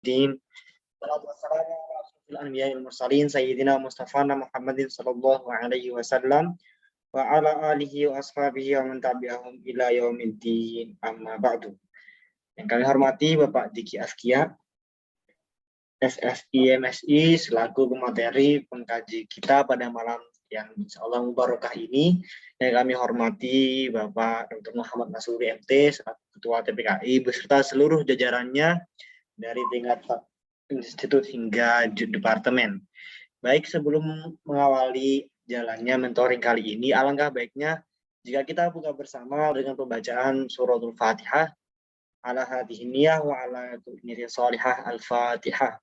الدين والصلاة والسلام على أشرف الأنبياء والمرسلين سيدنا مصطفى محمد صلى الله عليه وسلم وعلى آله وأصحابه ومن tabi'ahum ila yaumiddin amma ba'du. Yang kami hormati Bapak Diki Askia, SSI MSI selaku pemateri pengkaji kita pada malam yang insyaallah mubarakah ini. Yang kami hormati Bapak Dr. Muhammad Nasuri MT selaku Ketua TPKI beserta seluruh jajarannya dari tingkat institut hingga departemen. Baik, sebelum mengawali jalannya mentoring kali ini, alangkah baiknya jika kita buka bersama dengan pembacaan suratul Fatihah ala hadhihi niyah wa ala niyyati shalihah al-Fatihah.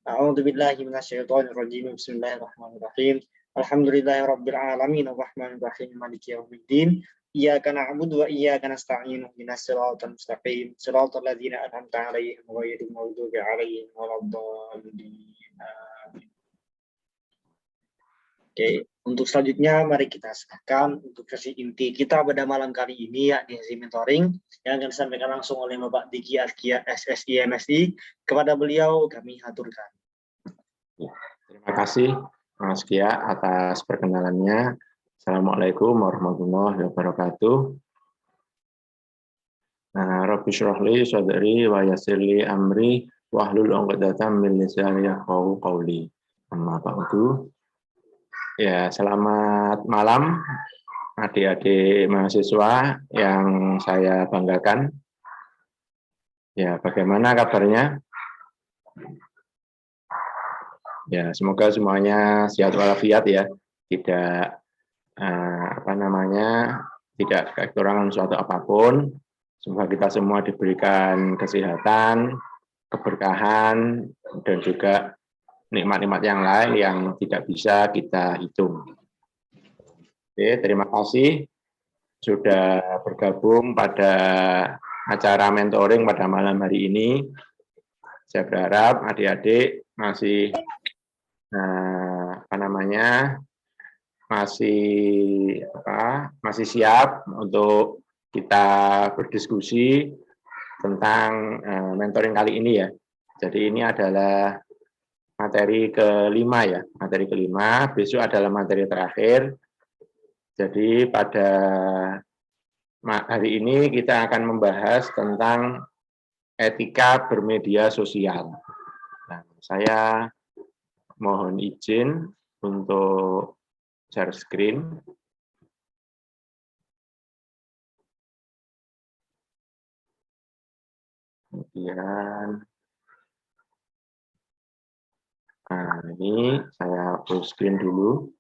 A'udzu billahi minasyaitonir rajim. Bismillahirrahmanirrahim. Alhamdulillahirabbil alamin arrahmanir rahim maliki yaumiddin. Iyyaka na'budu wa iyyaka nasta'in ihdinas siratal mustaqim siratal ladzina an'amta 'alaihim ghairil maghdubi 'alaihim waladdallin. Oke, untuk selanjutnya mari kita serahkan untuk sesi inti kita pada malam kali ini, yakni sesi mentoring yang akan disampaikan langsung oleh Bapak Diki Askia SSI MSI. Kepada beliau kami haturkan. Terima kasih Mas Kia atas perkenalannya. Assalamualaikum warahmatullahi wabarakatuh. Rabbi shrah li sadri wa yassir li amri wahlul 'uqdatam min lisani yafqahu qawli. Amma ba'du. Ya, selamat malam adik-adik mahasiswa yang saya banggakan. Ya, bagaimana kabarnya? Ya, semoga semuanya sehat walafiat ya, tidak tidak kekurangan suatu apapun. Semoga kita semua diberikan kesehatan, keberkahan, dan juga nikmat-nikmat yang lain yang tidak bisa kita hitung. Oke, terima kasih sudah bergabung pada acara mentoring pada malam hari ini. Saya berharap adik-adik masih masih siap untuk kita berdiskusi tentang mentoring kali ini ya. Jadi ini adalah materi kelima ya, materi kelima, besok adalah materi terakhir. Jadi pada hari ini kita akan membahas tentang etika bermedia sosial. Nah, saya mohon izin untuk share screen. Kemudian ini saya full screen dulu.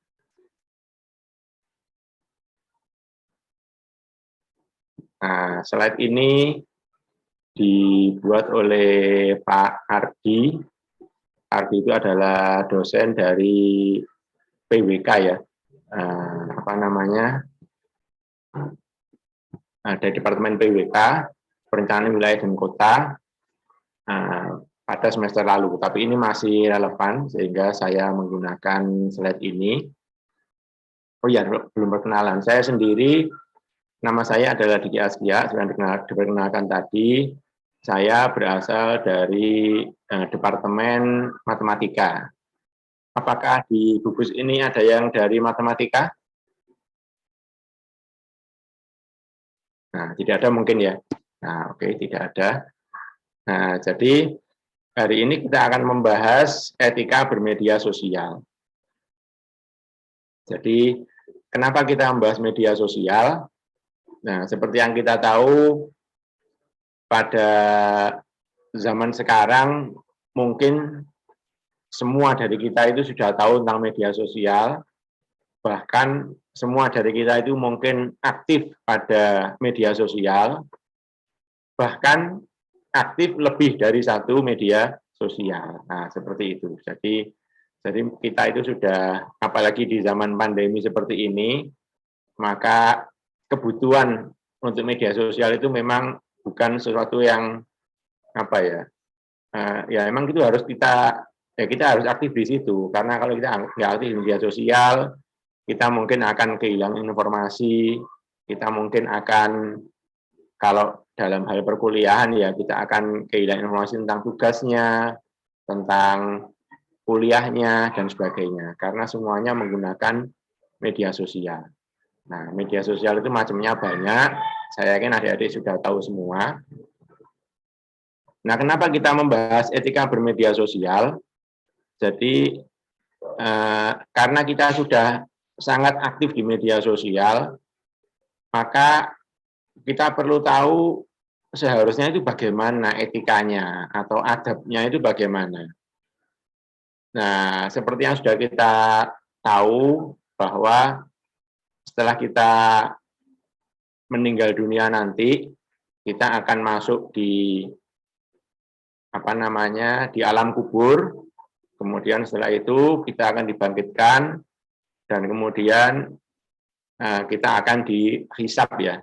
Nah, slide ini dibuat oleh Pak Ardi. Ardi itu adalah dosen dari PWK ya, dari Departemen PWK, Perencanaan Wilayah dan Kota, pada semester lalu, tapi ini masih relevan sehingga saya menggunakan slide ini. Oh ya, belum perkenalan. Saya sendiri, nama saya adalah Diki Askia, sudah diperkenalkan tadi. Saya berasal dari Departemen Matematika. Apakah di gugus ini ada yang dari matematika? Nah, tidak ada mungkin ya. Nah, oke, tidak ada. Nah, jadi hari ini kita akan membahas etika bermedia sosial. Jadi, kenapa kita membahas media sosial? Nah, seperti yang kita tahu, pada zaman sekarang mungkin semua dari kita itu sudah tahu tentang media sosial, bahkan semua dari kita itu mungkin aktif pada media sosial, bahkan aktif lebih dari satu media sosial. Nah, seperti itu. Jadi kita itu sudah, apalagi di zaman pandemi seperti ini, maka kebutuhan untuk media sosial itu memang bukan sesuatu yang ya memang itu harus kita harus aktif di situ, karena kalau kita nggak aktif di media sosial, kita mungkin akan kehilangan informasi, kita mungkin akan, kalau dalam hal perkuliahan ya kita akan kehilangan informasi tentang tugasnya, tentang kuliahnya, dan sebagainya. Karena semuanya menggunakan media sosial. Nah, media sosial itu macamnya banyak. Saya yakin adik-adik sudah tahu semua. Nah, kenapa kita membahas etika bermedia sosial? Jadi, karena kita sudah sangat aktif di media sosial, maka kita perlu tahu seharusnya itu bagaimana etikanya atau adabnya itu bagaimana. Nah, seperti yang sudah kita tahu bahwa setelah kita meninggal dunia nanti, kita akan masuk di di alam kubur. Kemudian setelah itu kita akan dibangkitkan dan kemudian kita akan dihisab ya,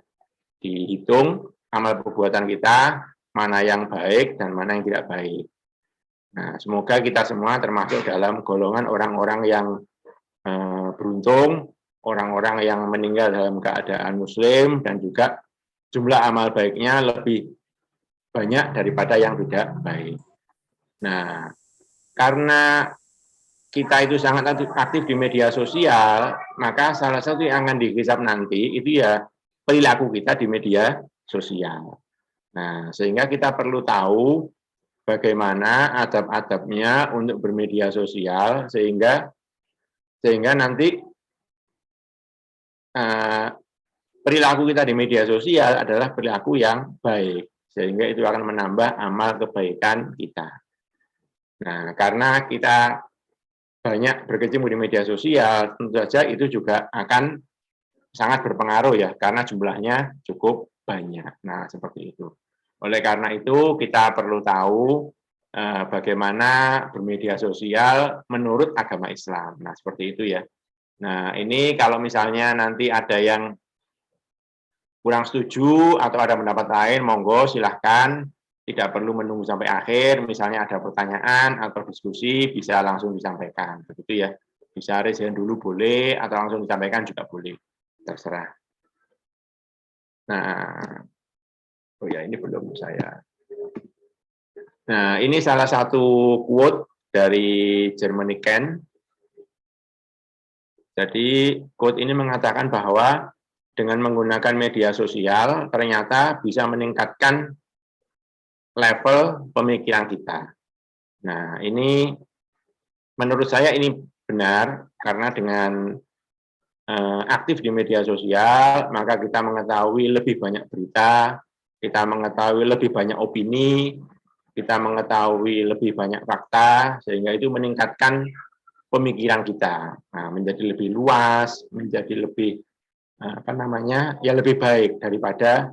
dihitung amal perbuatan kita, mana yang baik dan mana yang tidak baik. Nah, semoga kita semua termasuk dalam golongan orang-orang yang beruntung, orang-orang yang meninggal dalam keadaan muslim, dan juga jumlah amal baiknya lebih banyak daripada yang tidak baik. Nah, karena kita itu sangat aktif di media sosial, maka salah satu yang akan dihisab nanti itu ya perilaku kita di media sosial. Nah, sehingga kita perlu tahu bagaimana adab-adabnya untuk bermedia sosial, sehingga nanti perilaku kita di media sosial adalah perilaku yang baik, sehingga itu akan menambah amal kebaikan kita. Nah, karena kita banyak berkecimpung di media sosial, tentu saja itu juga akan sangat berpengaruh ya, karena jumlahnya cukup banyak. Nah, seperti itu. Oleh karena itu, kita perlu tahu bagaimana bermedia sosial menurut agama Islam. Nah, seperti itu ya. Nah, ini kalau misalnya nanti ada yang kurang setuju atau ada pendapat lain, monggo silahkan, tidak perlu menunggu sampai akhir, misalnya ada pertanyaan atau diskusi, bisa langsung disampaikan, begitu ya. Bisa raise hand dulu boleh, atau langsung disampaikan juga boleh, terserah. Nah, oh ya ini belum saya. Nah, ini salah satu quote dari Germany Can. Jadi, quote ini mengatakan bahwa dengan menggunakan media sosial, ternyata bisa meningkatkan level pemikiran kita. Nah, ini menurut saya ini benar, karena dengan aktif di media sosial, maka kita mengetahui lebih banyak berita, kita mengetahui lebih banyak opini, kita mengetahui lebih banyak fakta, sehingga itu meningkatkan pemikiran kita, nah, menjadi lebih luas, menjadi lebih lebih baik daripada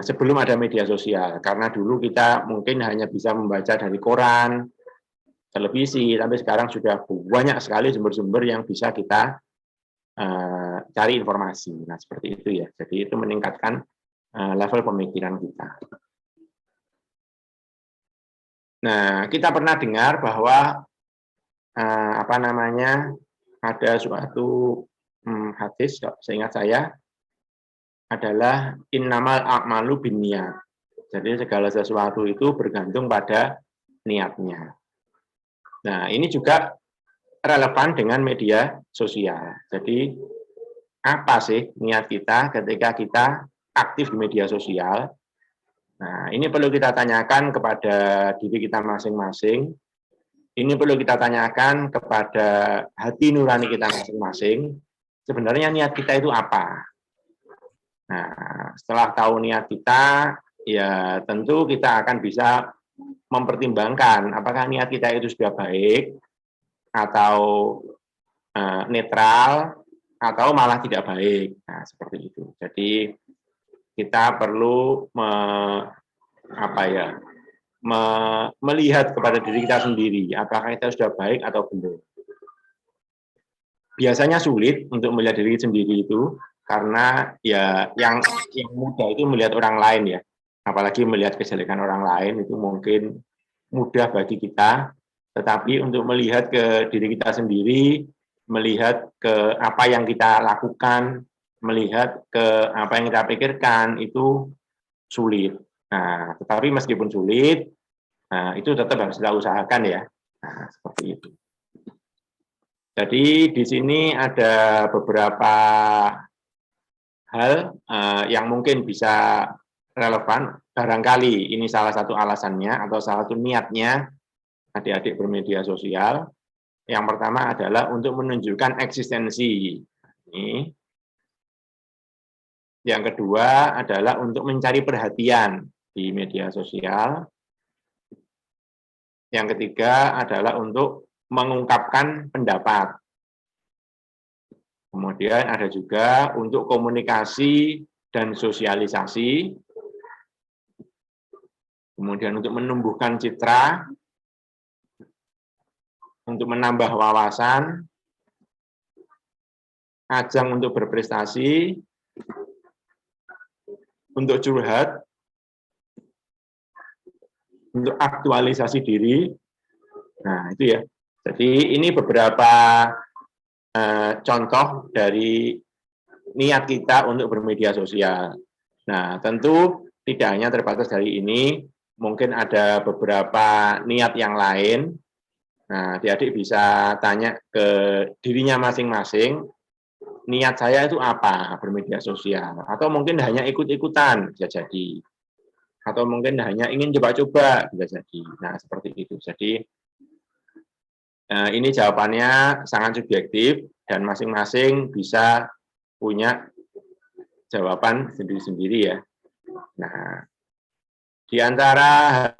sebelum ada media sosial. Karena dulu kita mungkin hanya bisa membaca dari koran, televisi, tapi sekarang sudah banyak sekali sumber-sumber yang bisa kita cari informasi. Nah, seperti itu ya. Jadi itu meningkatkan level pemikiran kita. Nah, kita pernah dengar bahwa ada suatu hadis, seingat saya, adalah innamal a'malu binniyat. Jadi segala sesuatu itu bergantung pada niatnya. Nah, ini juga relevan dengan media sosial. Jadi, apa sih niat kita ketika kita aktif di media sosial? Nah, ini perlu kita tanyakan kepada diri kita masing-masing. Ini perlu kita tanyakan kepada hati nurani kita masing-masing. Sebenarnya niat kita itu apa? Nah, setelah tahu niat kita, ya tentu kita akan bisa mempertimbangkan apakah niat kita itu sudah baik, atau netral, atau malah tidak baik. Nah, seperti itu. Jadi kita perlu melihat kepada diri kita sendiri, apakah kita sudah baik atau belum. Biasanya sulit untuk melihat diri sendiri itu, karena ya yang mudah itu melihat orang lain ya, apalagi melihat kejelekan orang lain itu mungkin mudah bagi kita, tetapi untuk melihat ke diri kita sendiri, melihat ke apa yang kita lakukan, melihat ke apa yang kita pikirkan itu sulit. Nah, tetapi meskipun sulit, Nah, itu tetap harus kita usahakan ya. Nah, seperti itu. Jadi di sini ada beberapa hal yang mungkin bisa relevan. Barangkali ini salah satu alasannya atau salah satu niatnya adik-adik bermedia sosial. Yang pertama adalah untuk menunjukkan eksistensi. Ini. Yang kedua adalah untuk mencari perhatian di media sosial. Yang ketiga adalah untuk mengungkapkan pendapat. Kemudian ada juga untuk komunikasi dan sosialisasi. Kemudian untuk menumbuhkan citra, untuk menambah wawasan, ajang untuk berprestasi, untuk curhat, untuk aktualisasi diri. Nah, itu ya. Jadi ini beberapa contoh dari niat kita untuk bermedia sosial. Nah, tentu tidak hanya terbatas dari ini, mungkin ada beberapa niat yang lain. Nah, adik-adik bisa tanya ke dirinya masing-masing, niat saya itu apa bermedia sosial? Atau mungkin hanya ikut-ikutan, bisa jadi. Atau mungkin hanya ingin coba-coba, bisa jadi. Nah, seperti itu. Jadi, ini jawabannya sangat subjektif, dan masing-masing bisa punya jawaban sendiri-sendiri ya. Nah, di antara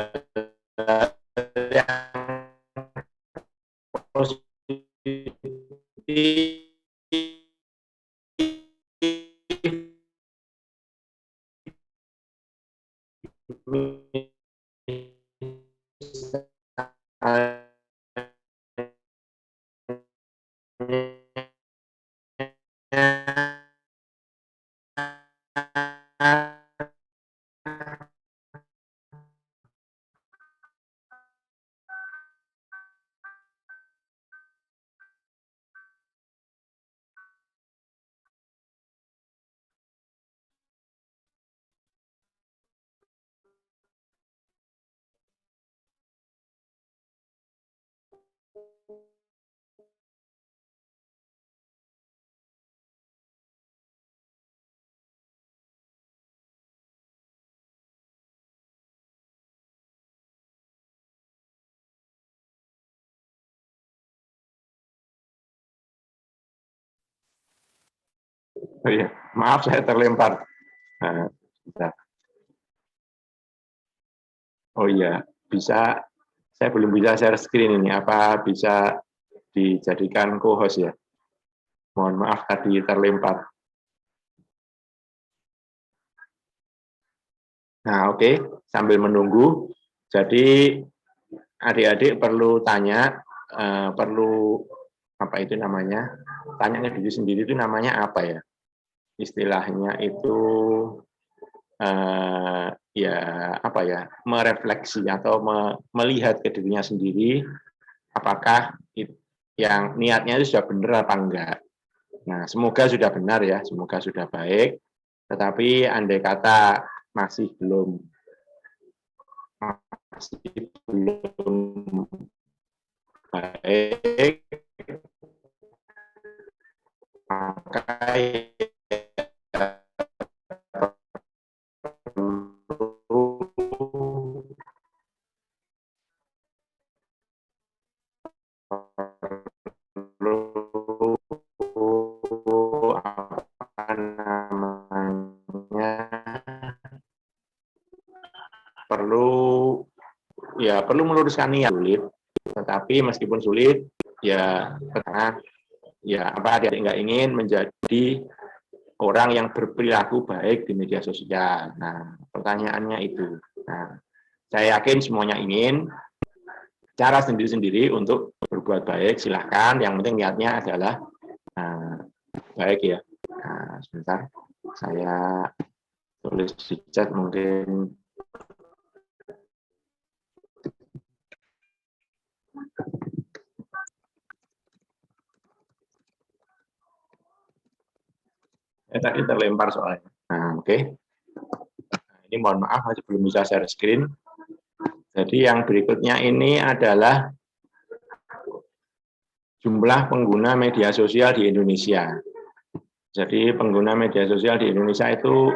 yang positif oh iya, maaf saya terlempar. Nah, oh iya, bisa, saya belum bisa share screen ini, apa bisa dijadikan co-host ya? Mohon maaf tadi terlempar. Nah, oke, sambil menunggu, jadi adik-adik perlu tanya, perlu apa itu namanya? Tanya ke diri sendiri itu namanya apa ya? Istilahnya itu ya apa ya? Merefleksi atau melihat ke dirinya sendiri, apakah yang niatnya itu sudah benar apa enggak. Nah, semoga sudah benar ya, semoga sudah baik. Tetapi andai kata masih belum baik, maka perlu meluruskan niat sulit, tetapi meskipun sulit ya karena ya apa adik-adik nggak ingin menjadi orang yang berperilaku baik di media sosial. Nah, pertanyaannya itu. Nah, saya yakin semuanya ingin cara sendiri-sendiri untuk berbuat baik, silahkan. Yang penting niatnya adalah baik ya. Nah, sebentar, saya tulis di chat mungkin. Tadi terlempar soalnya. Nah, oke. Nah, ini mohon maaf, masih belum bisa share screen. Jadi yang berikutnya ini adalah jumlah pengguna media sosial di Indonesia. Jadi pengguna media sosial di Indonesia itu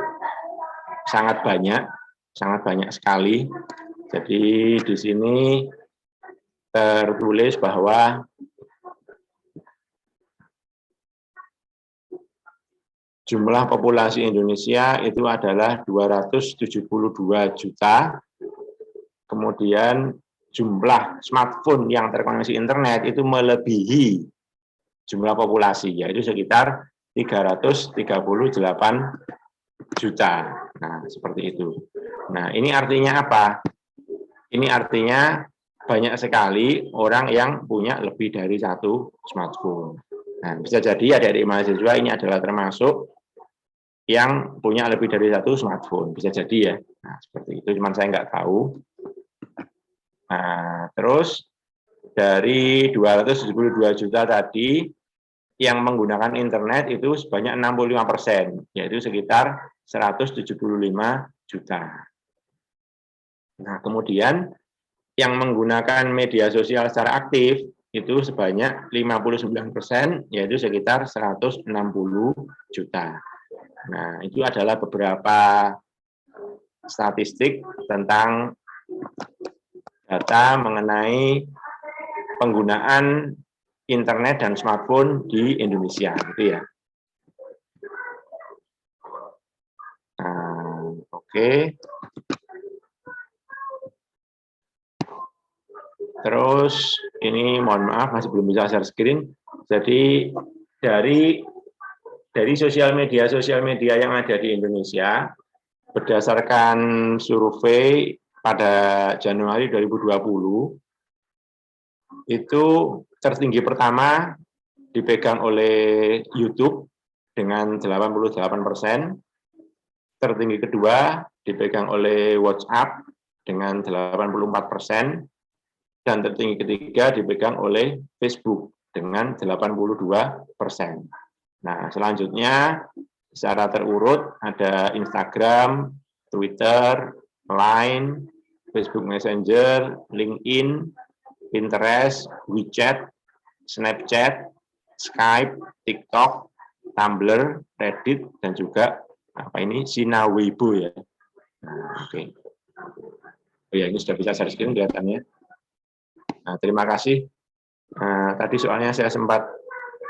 sangat banyak sekali. Jadi di sini tertulis bahwa jumlah populasi Indonesia itu adalah 272 juta. Kemudian jumlah smartphone yang terkoneksi internet itu melebihi jumlah populasi, yaitu sekitar 338 juta. Nah, seperti itu. Nah, ini artinya apa? Ini artinya banyak sekali orang yang punya lebih dari satu smartphone. Nah, bisa jadi adik-adik mahasiswa ini adalah termasuk yang punya lebih dari satu smartphone. Bisa jadi ya. Nah, seperti itu, cuman saya nggak tahu. Nah, terus dari 272 juta tadi, yang menggunakan internet itu sebanyak 65%, yaitu sekitar 175 juta. Nah, kemudian yang menggunakan media sosial secara aktif itu sebanyak 59%, yaitu sekitar 160 juta. Nah, itu adalah beberapa statistik tentang data mengenai penggunaan internet dan smartphone di Indonesia, gitu ya. Nah, oke. Terus ini mohon maaf masih belum bisa share screen. Jadi dari sosial media yang ada di Indonesia berdasarkan survei pada Januari 2020 itu tertinggi pertama dipegang oleh YouTube dengan 88%, tertinggi kedua dipegang oleh WhatsApp dengan 84%, dan tertinggi ketiga dipegang oleh Facebook dengan 82%. Nah, selanjutnya secara terurut ada Instagram, Twitter, Line, Facebook Messenger, LinkedIn, Pinterest, WeChat, Snapchat, Skype, TikTok, Tumblr, Reddit, dan juga Sina Weibo ya. Nah, oke. Oh ya, ini sudah bisa share screen kelihatannya. Nah, terima kasih. Nah, tadi soalnya saya sempat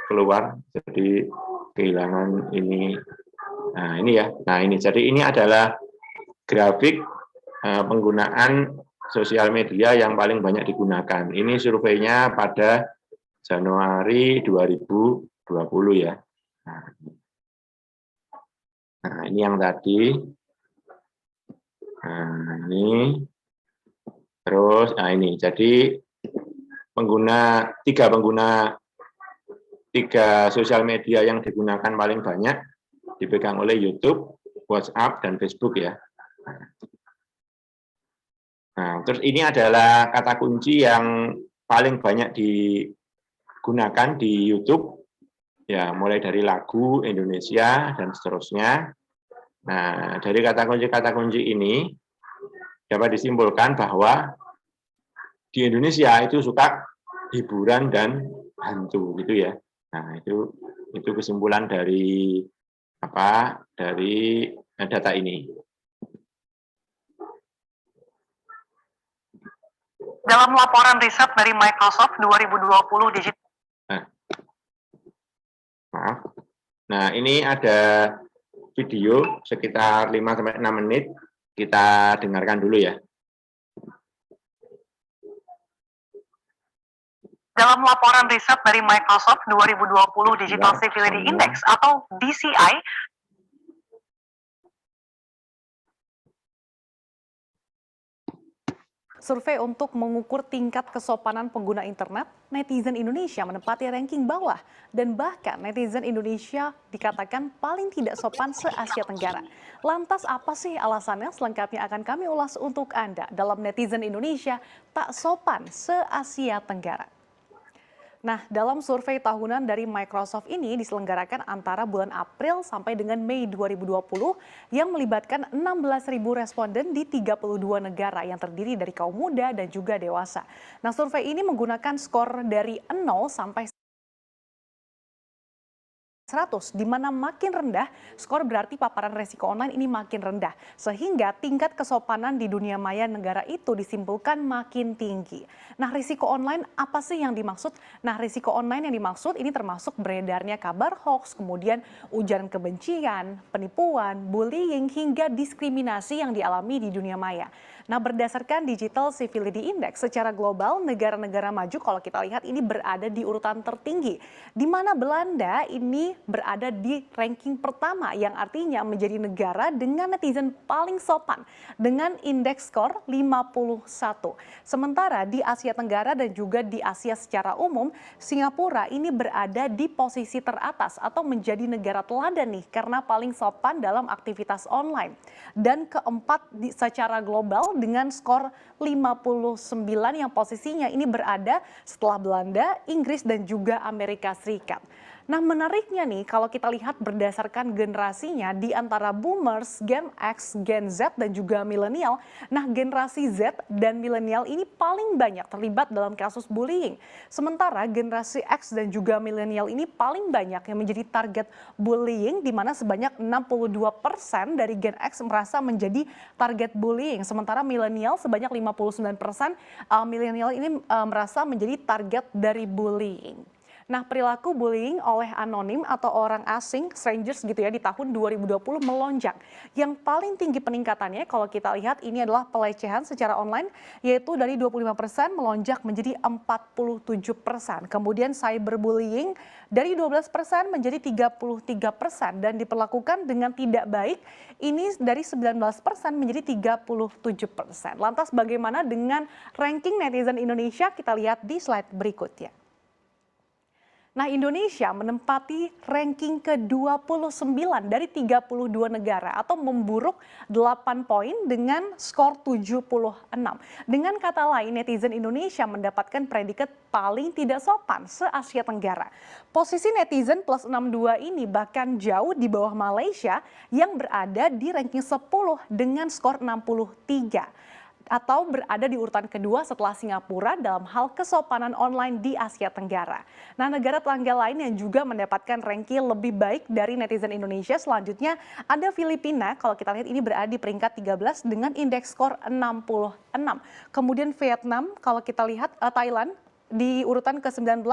keluar, jadi kehilangan ini. Nah, ini ya. Nah, ini. Jadi ini adalah grafik penggunaan sosial media yang paling banyak digunakan. Ini surveinya pada Januari 2020 ya. Nah, ini yang tadi. Nah, ini. Terus, nah ini. Jadi tiga sosial media yang digunakan paling banyak dipegang oleh YouTube, WhatsApp, dan Facebook ya. Nah, terus ini adalah kata kunci yang paling banyak digunakan di YouTube, ya mulai dari lagu Indonesia dan seterusnya. Nah, dari kata kunci ini dapat disimpulkan bahwa di Indonesia itu suka hiburan dan hantu, gitu ya. Nah, itu kesimpulan dari data ini. Dalam laporan riset dari Microsoft 2020 Digital. Maaf. Nah, ini ada video sekitar 5-6 menit. Kita dengarkan dulu ya. Dalam laporan riset dari Microsoft 2020 Digital Civility Index atau DCI, survei untuk mengukur tingkat kesopanan pengguna internet, netizen Indonesia menempati ranking bawah dan bahkan netizen Indonesia dikatakan paling tidak sopan se-Asia Tenggara. Lantas apa sih alasannya? Selengkapnya akan kami ulas untuk Anda dalam netizen Indonesia tak sopan se-Asia Tenggara. Nah, dalam survei tahunan dari Microsoft ini diselenggarakan antara bulan April sampai dengan Mei 2020 yang melibatkan 16.000 responden di 32 negara yang terdiri dari kaum muda dan juga dewasa. Nah, survei ini menggunakan skor dari 0 sampai 100, di mana makin rendah skor berarti paparan resiko online ini makin rendah, sehingga tingkat kesopanan di dunia maya negara itu disimpulkan makin tinggi. Nah, risiko online apa sih yang dimaksud? Nah, risiko online yang dimaksud ini termasuk beredarnya kabar hoax, kemudian ujaran kebencian, penipuan, bullying, hingga diskriminasi yang dialami di dunia maya. Nah, berdasarkan Digital Civility Index secara global, negara-negara maju kalau kita lihat ini berada di urutan tertinggi, di mana Belanda ini berada di ranking pertama yang artinya menjadi negara dengan netizen paling sopan dengan indeks skor 51. Sementara di Asia Tenggara dan juga di Asia secara umum, Singapura ini berada di posisi teratas atau menjadi negara teladan nih karena paling sopan dalam aktivitas online. Dan keempat secara global dengan skor 59 yang posisinya ini berada setelah Belanda, Inggris dan juga Amerika Serikat. Nah, menariknya nih kalau kita lihat berdasarkan generasinya di antara boomers, Gen X, Gen Z dan juga milenial. Nah, generasi Z dan milenial ini paling banyak terlibat dalam kasus bullying. Sementara generasi X dan juga milenial ini paling banyak yang menjadi target bullying, di mana sebanyak 62% dari Gen X merasa menjadi target bullying. Sementara milenial sebanyak 59% milenial ini merasa menjadi target dari bullying. Nah, perilaku bullying oleh anonim atau orang asing, strangers gitu ya, di tahun 2020 melonjak. Yang paling tinggi peningkatannya kalau kita lihat ini adalah pelecehan secara online, yaitu dari 25% melonjak menjadi 47%. Kemudian cyberbullying dari 12% menjadi 33% dan diperlakukan dengan tidak baik, ini dari 19% menjadi 37%. Lantas bagaimana dengan ranking netizen Indonesia? Kita lihat di slide berikutnya. Nah, Indonesia menempati ranking ke-29 dari 32 negara atau memburuk 8 poin dengan skor 76. Dengan kata lain, netizen Indonesia mendapatkan predikat paling tidak sopan se-Asia Tenggara. Posisi netizen plus 62 ini bahkan jauh di bawah Malaysia yang berada di ranking 10 dengan skor 63. Atau berada di urutan kedua setelah Singapura dalam hal kesopanan online di Asia Tenggara. Nah, negara tetangga lain yang juga mendapatkan ranking lebih baik dari netizen Indonesia selanjutnya ada Filipina, kalau kita lihat ini berada di peringkat 13 dengan indeks skor 66. Kemudian Vietnam, kalau kita lihat Thailand di urutan ke-19,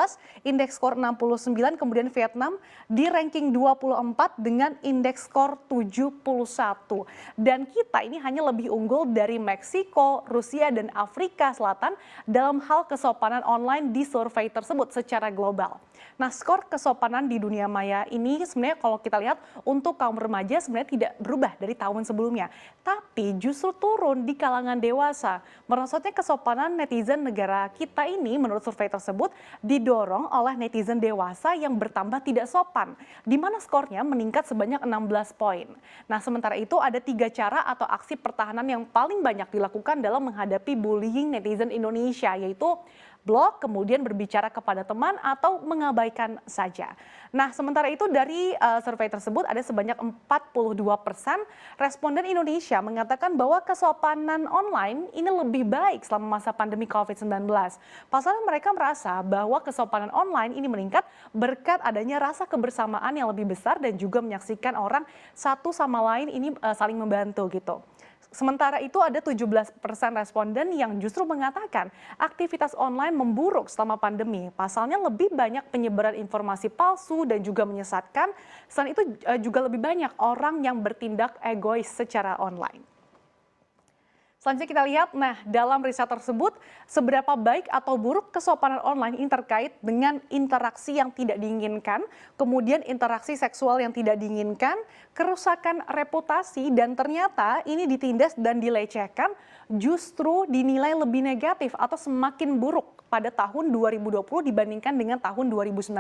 indeks skor 69, kemudian Vietnam di ranking 24 dengan indeks skor 71. Dan kita ini hanya lebih unggul dari Meksiko, Rusia, dan Afrika Selatan dalam hal kesopanan online di survei tersebut secara global. Nah, skor kesopanan di dunia maya ini sebenarnya kalau kita lihat untuk kaum remaja sebenarnya tidak berubah dari tahun sebelumnya. Tapi justru turun di kalangan dewasa. Merosotnya kesopanan netizen negara kita ini menurut survei tersebut didorong oleh netizen dewasa yang bertambah tidak sopan, di mana skornya meningkat sebanyak 16 poin. Nah, sementara itu ada 3 cara atau aksi pertahanan yang paling banyak dilakukan dalam menghadapi bullying netizen Indonesia, yaitu blok, kemudian berbicara kepada teman, atau mengabaikan saja. Nah, sementara itu dari survei tersebut ada sebanyak 42% responden Indonesia mengatakan bahwa kesopanan online ini lebih baik selama masa pandemi COVID-19. Pasalnya mereka merasa bahwa kesopanan online ini meningkat berkat adanya rasa kebersamaan yang lebih besar dan juga menyaksikan orang satu sama lain ini saling membantu gitu. Sementara itu ada 17% responden yang justru mengatakan aktivitas online memburuk selama pandemi. Pasalnya lebih banyak penyebaran informasi palsu dan juga menyesatkan. Selain itu juga lebih banyak orang yang bertindak egois secara online. Selanjutnya kita lihat, nah dalam riset tersebut seberapa baik atau buruk kesopanan online ini terkait dengan interaksi yang tidak diinginkan, kemudian interaksi seksual yang tidak diinginkan, kerusakan reputasi, dan ternyata ini ditindas dan dilecehkan justru dinilai lebih negatif atau semakin buruk pada tahun 2020 dibandingkan dengan tahun 2019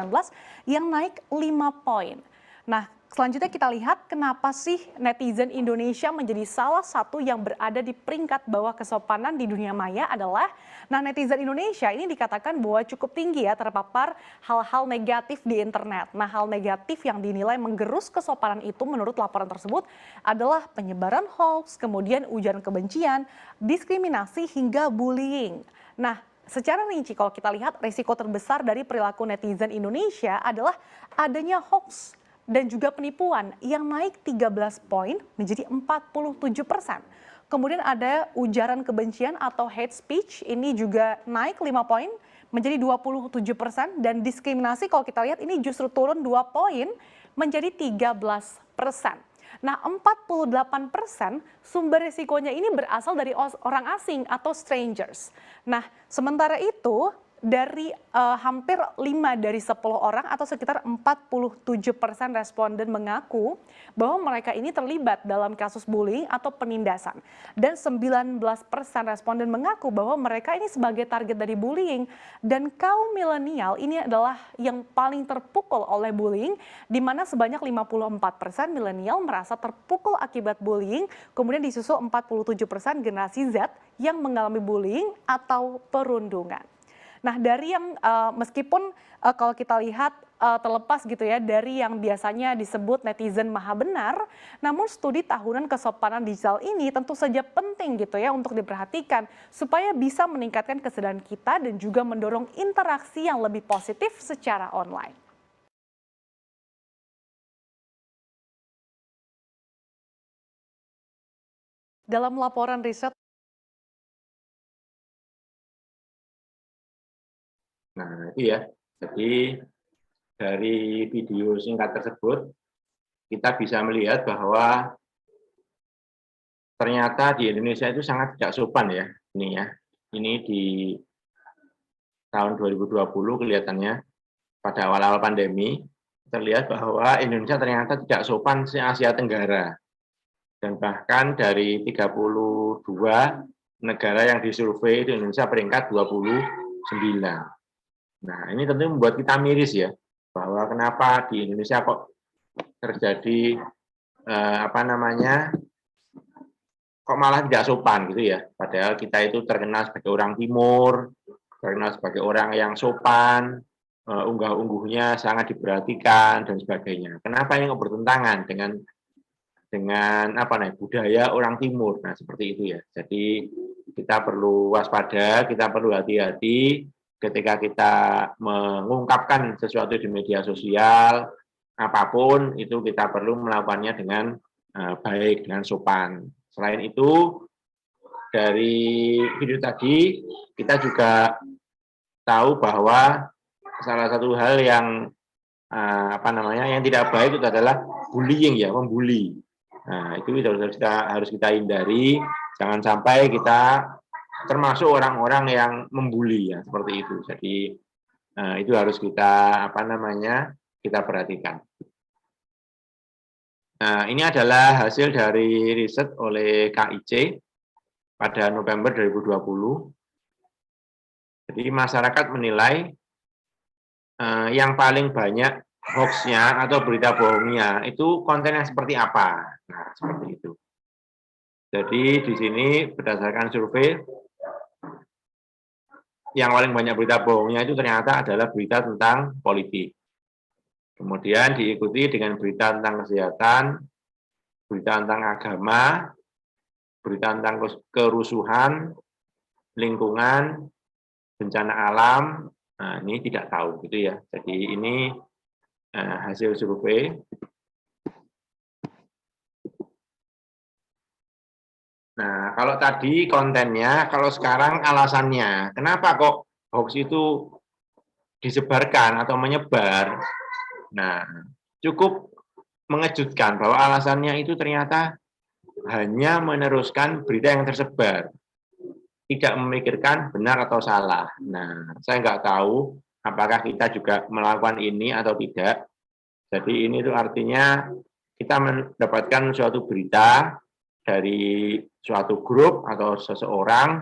yang naik 5 poin. Nah, selanjutnya kita lihat kenapa sih netizen Indonesia menjadi salah satu yang berada di peringkat bawah kesopanan di dunia maya adalah, nah netizen Indonesia ini dikatakan bahwa cukup tinggi ya terpapar hal-hal negatif di internet. Nah, hal negatif yang dinilai menggerus kesopanan itu menurut laporan tersebut adalah penyebaran hoax, kemudian ujaran kebencian, diskriminasi hingga bullying. Nah, secara rinci kalau kita lihat risiko terbesar dari perilaku netizen Indonesia adalah adanya hoax dan juga penipuan yang naik 13 poin menjadi 47%. Kemudian ada ujaran kebencian atau hate speech, ini juga naik 5 poin menjadi 27%, dan diskriminasi kalau kita lihat ini justru turun 2 poin menjadi 13%. Nah, 48% sumber risikonya ini berasal dari orang asing atau strangers. Nah, sementara itu dari hampir 5 dari 10 orang atau sekitar 47% responden mengaku bahwa mereka ini terlibat dalam kasus bullying atau penindasan. Dan 19% responden mengaku bahwa mereka ini sebagai target dari bullying. Dan kaum milenial ini adalah yang paling terpukul oleh bullying, di mana sebanyak 54% milenial merasa terpukul akibat bullying, kemudian disusul 47% generasi Z yang mengalami bullying atau perundungan. Nah, dari yang meskipun kalau kita lihat terlepas gitu ya dari yang biasanya disebut netizen maha benar, namun studi tahunan kesopanan digital ini tentu saja penting gitu ya untuk diperhatikan supaya bisa meningkatkan kesadaran kita dan juga mendorong interaksi yang lebih positif secara online. Dalam laporan riset. Nah, itu ya. Jadi dari video singkat tersebut kita bisa melihat bahwa ternyata di Indonesia itu sangat tidak sopan ya. Ini ya. Ini di tahun 2020 kelihatannya pada awal-awal pandemi terlihat bahwa Indonesia ternyata tidak sopan se-Asia Tenggara. Dan bahkan dari 32 negara yang disurvei di Indonesia peringkat 29. Nah, ini tentu membuat kita miris ya, bahwa kenapa di Indonesia kok terjadi kok malah tidak sopan gitu ya. Padahal kita itu terkenal sebagai orang timur, terkenal sebagai orang yang sopan, unggah-ungguhnya sangat diperhatikan dan sebagainya. Kenapa ini kok bertentangan dengan budaya orang timur? Nah, seperti itu ya. Jadi kita perlu waspada, kita perlu hati-hati ketika kita mengungkapkan sesuatu di media sosial, apapun itu kita perlu melakukannya dengan baik, dengan sopan. Selain itu, dari video tadi kita juga tahu bahwa salah satu hal yang yang tidak baik itu adalah bullying ya, membuli. Nah, itu harus kita hindari, jangan sampai kita termasuk orang-orang yang membuli ya, seperti itu. Jadi itu harus kita kita perhatikan. Nah, ini adalah hasil dari riset oleh KIC pada November 2020. Jadi masyarakat menilai yang paling banyak hoax-nya atau berita bohongnya itu kontennya seperti apa. Nah, seperti itu. Jadi di sini berdasarkan survei, yang paling banyak berita bohongnya itu ternyata adalah berita tentang politik. Kemudian diikuti dengan berita tentang kesehatan, berita tentang agama, berita tentang kerusuhan, lingkungan, bencana alam. Nah, ini tidak tahu gitu ya. Jadi ini hasil survei. Nah, kalau tadi kontennya, kalau sekarang alasannya. Kenapa kok hoax itu disebarkan atau menyebar? Nah, cukup mengejutkan bahwa alasannya itu ternyata hanya meneruskan berita yang tersebar. Tidak memikirkan benar atau salah. Nah, saya nggak tahu apakah kita juga melakukan ini atau tidak. Jadi ini tuh artinya kita mendapatkan suatu berita dari suatu grup atau seseorang,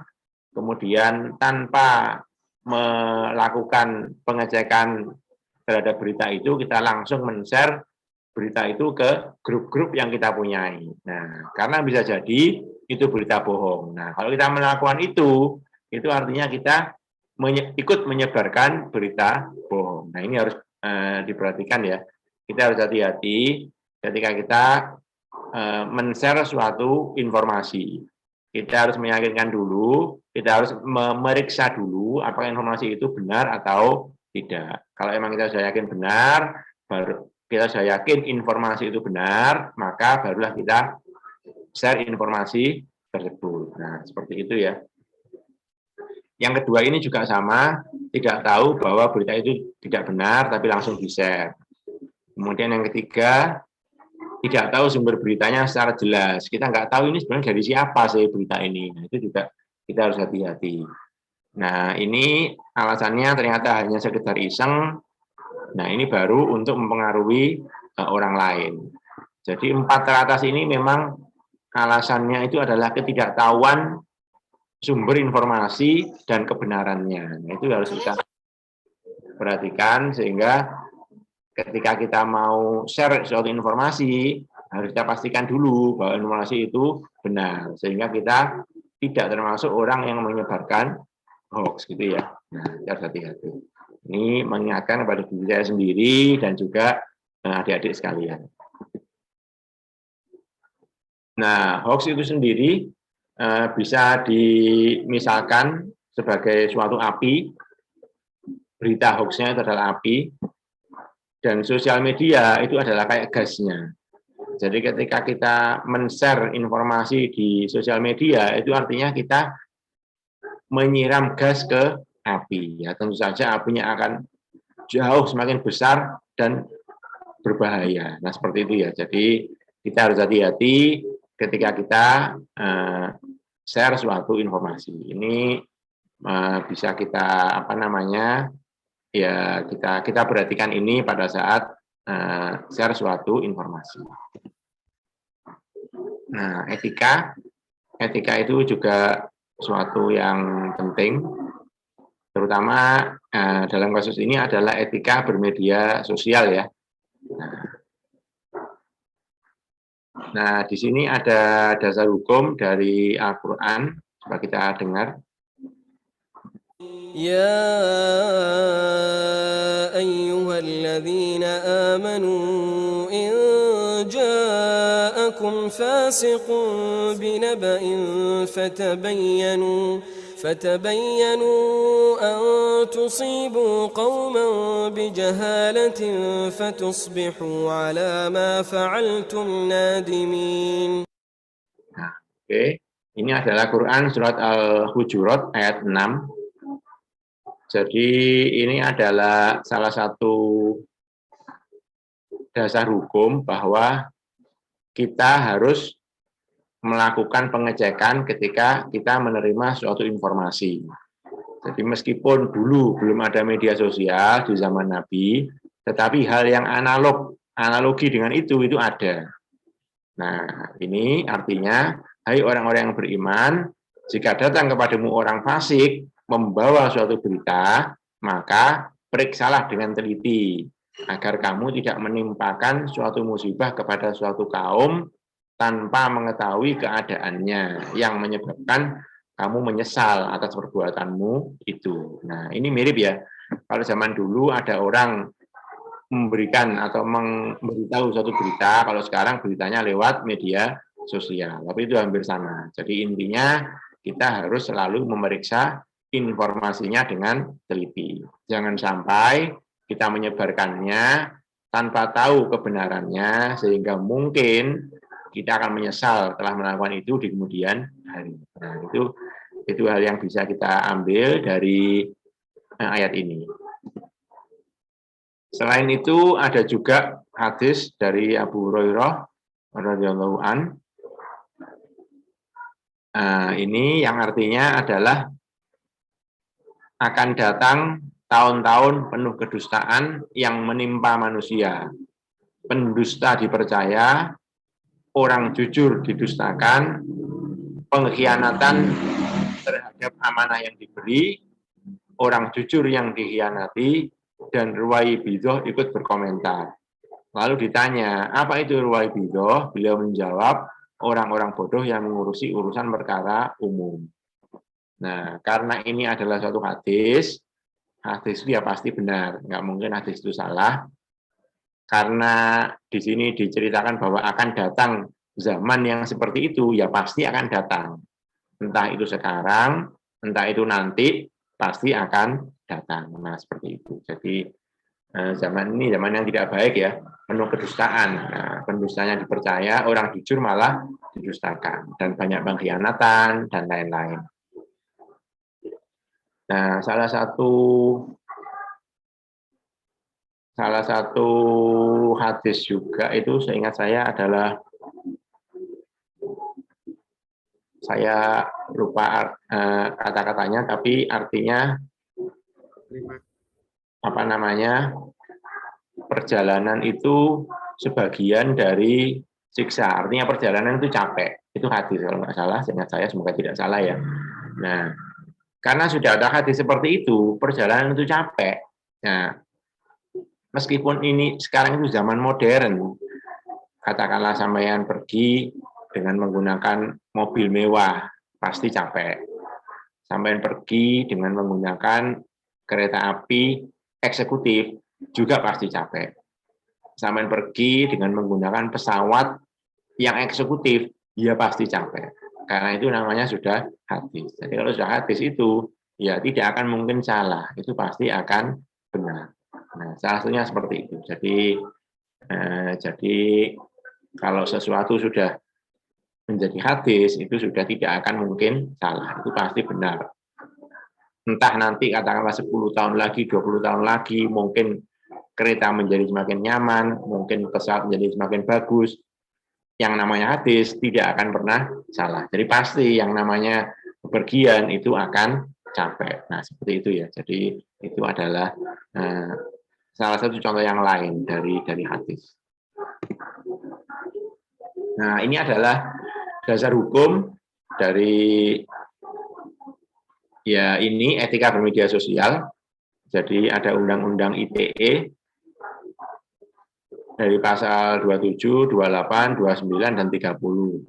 kemudian tanpa melakukan pengecekan terhadap berita itu, kita langsung men-share berita itu ke grup-grup yang kita punyai. Nah, karena bisa jadi itu berita bohong. Nah, kalau kita melakukan itu artinya kita ikut menyebarkan berita bohong. Nah, ini harus diperhatikan ya. Kita harus hati-hati ketika kita men-share suatu informasi. Kita harus meyakinkan dulu, kita harus memeriksa dulu apakah informasi itu benar atau tidak. Kalau emang kita sudah yakin benar, baru kita sudah yakin informasi itu benar, maka barulah kita share informasi tersebut. Nah, seperti itu ya. Yang kedua ini juga sama, tidak tahu bahwa berita itu tidak benar, tapi langsung di-share. Kemudian yang ketiga, tidak tahu sumber beritanya secara jelas. Kita nggak tahu ini sebenarnya dari siapa sih berita ini. Nah, itu juga kita harus hati-hati. Nah, ini alasannya ternyata hanya sekedar iseng. Nah, ini baru untuk mempengaruhi orang lain. Jadi 4 teratas ini memang alasannya itu adalah ketidaktahuan sumber informasi dan kebenarannya. Nah, itu harus kita perhatikan sehingga ketika kita mau share suatu informasi, harus kita pastikan dulu bahwa informasi itu benar, sehingga kita tidak termasuk orang yang menyebarkan hoax gitu ya. Nah, kita harus hati-hati. Ini mengingatkan kepada diri saya sendiri dan juga adik-adik sekalian. Nah, hoax itu sendiri bisa dimisalkan sebagai suatu api. Berita hoaxnya itu adalah api, dan sosial media itu adalah kayak gasnya. Jadi ketika kita men-share informasi di sosial media, itu artinya kita menyiram gas ke api. Ya, tentu saja apinya akan jauh semakin besar dan berbahaya. Nah, seperti itu ya. Jadi kita harus hati-hati ketika kita share suatu informasi. Ini bisa kita ya kita perhatikan ini pada saat share suatu informasi. Nah, etika itu juga suatu yang penting, terutama dalam kasus ini adalah etika bermedia sosial ya. Nah, di sini ada dasar hukum dari Al-Quran, coba kita dengar. يا أيها الذين آمنوا إن جاءكم فاسق بنبأ فتبينوا أن تصيبوا قوما بجهالة فتصبحوا على ما فعلتم نادمين. Oke. Ini adalah Quran surat Al-Hujurat ayat 6. Jadi ini adalah salah satu dasar hukum bahwa kita harus melakukan pengecekan ketika kita menerima suatu informasi. Jadi meskipun dulu belum ada media sosial di zaman Nabi, tetapi hal yang analogi dengan itu ada. Nah, ini artinya hai orang-orang yang beriman, jika datang kepadamu orang fasik membawa suatu berita, maka periksalah dengan teliti, agar kamu tidak menimpakan suatu musibah kepada suatu kaum tanpa mengetahui keadaannya, yang menyebabkan kamu menyesal atas perbuatanmu itu. Nah, ini mirip ya, kalau zaman dulu ada orang memberikan atau memberitahu suatu berita, kalau sekarang beritanya lewat media sosial, tapi itu hampir sama. Jadi intinya kita harus selalu memeriksa informasinya dengan teliti. Jangan sampai kita menyebarkannya tanpa tahu kebenarannya, sehingga mungkin kita akan menyesal telah melakukan itu di kemudian hari. Nah, itu hal yang bisa kita ambil dari ayat ini. Selain itu ada juga hadis dari Abu Hurairah radhiyallahu anhu. Ini yang artinya adalah akan datang tahun-tahun penuh kedustaan yang menimpa manusia. Pendusta dipercaya, orang jujur didustakan, pengkhianatan terhadap amanah yang diberi, orang jujur yang dikhianati, dan ruwai bidoh ikut berkomentar. Lalu ditanya, apa itu ruwaibidah? Beliau menjawab, orang-orang bodoh yang mengurusi urusan perkara umum. Nah, karena ini adalah suatu hadis itu ya pasti benar, nggak mungkin hadis itu salah. Karena di sini diceritakan bahwa akan datang zaman yang seperti itu, ya pasti akan datang. Entah itu sekarang, entah itu nanti, pasti akan datang. Nah, seperti itu. Jadi zaman ini zaman yang tidak baik ya, penuh kedustaan. Nah, pendustanya dipercaya, orang jujur malah didustakan, dan banyak pengkhianatan dan lain-lain. Nah, salah satu hadis juga itu seingat saya adalah, saya lupa kata-katanya, tapi artinya apa namanya, perjalanan itu sebagian dari siksa. Artinya perjalanan itu capek. Itu hadis kalau nggak salah, seingat saya, semoga tidak salah ya. Nah, karena sudah ada hadis seperti itu, perjalanan itu capek. Nah, meskipun ini sekarang itu zaman modern, katakanlah sampean pergi dengan menggunakan mobil mewah, pasti capek. Sampean pergi dengan menggunakan kereta api eksekutif, juga pasti capek. Sampean pergi dengan menggunakan pesawat yang eksekutif, ya pasti capek. Karena itu namanya sudah hadis. Jadi kalau sudah hadis itu, ya tidak akan mungkin salah. Itu pasti akan benar. Nah, salah satunya seperti itu. Jadi kalau sesuatu sudah menjadi hadis, itu sudah tidak akan mungkin salah. Itu pasti benar. Entah nanti katakanlah 10 tahun lagi, 20 tahun lagi, mungkin kereta menjadi semakin nyaman, mungkin pesawat menjadi semakin bagus. Yang namanya hadis tidak akan pernah salah. Jadi pasti yang namanya bepergian itu akan capek. Nah, seperti itu ya. Jadi itu adalah salah satu contoh yang lain dari hadis. Nah, ini adalah dasar hukum dari ya ini etika bermedia sosial. Jadi ada undang-undang ITE dari pasal 27, 28, 29, dan 30.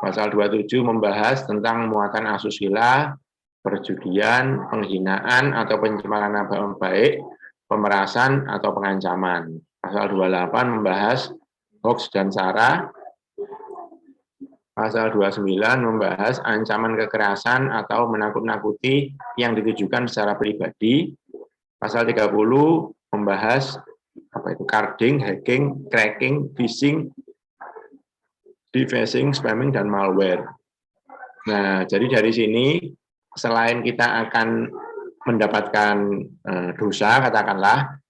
Pasal 27 membahas tentang muatan asusila, perjudian, penghinaan atau pencemaran nama baik, pemerasan atau pengancaman. Pasal 28 membahas hoax dan sara. Pasal 29 membahas ancaman kekerasan atau menakut-nakuti yang ditujukan secara pribadi. Pasal 30 membahas apa itu carding, hacking, cracking, phishing, defacing, spamming, dan malware. Nah, jadi dari sini selain kita akan mendapatkan dosa, katakanlah,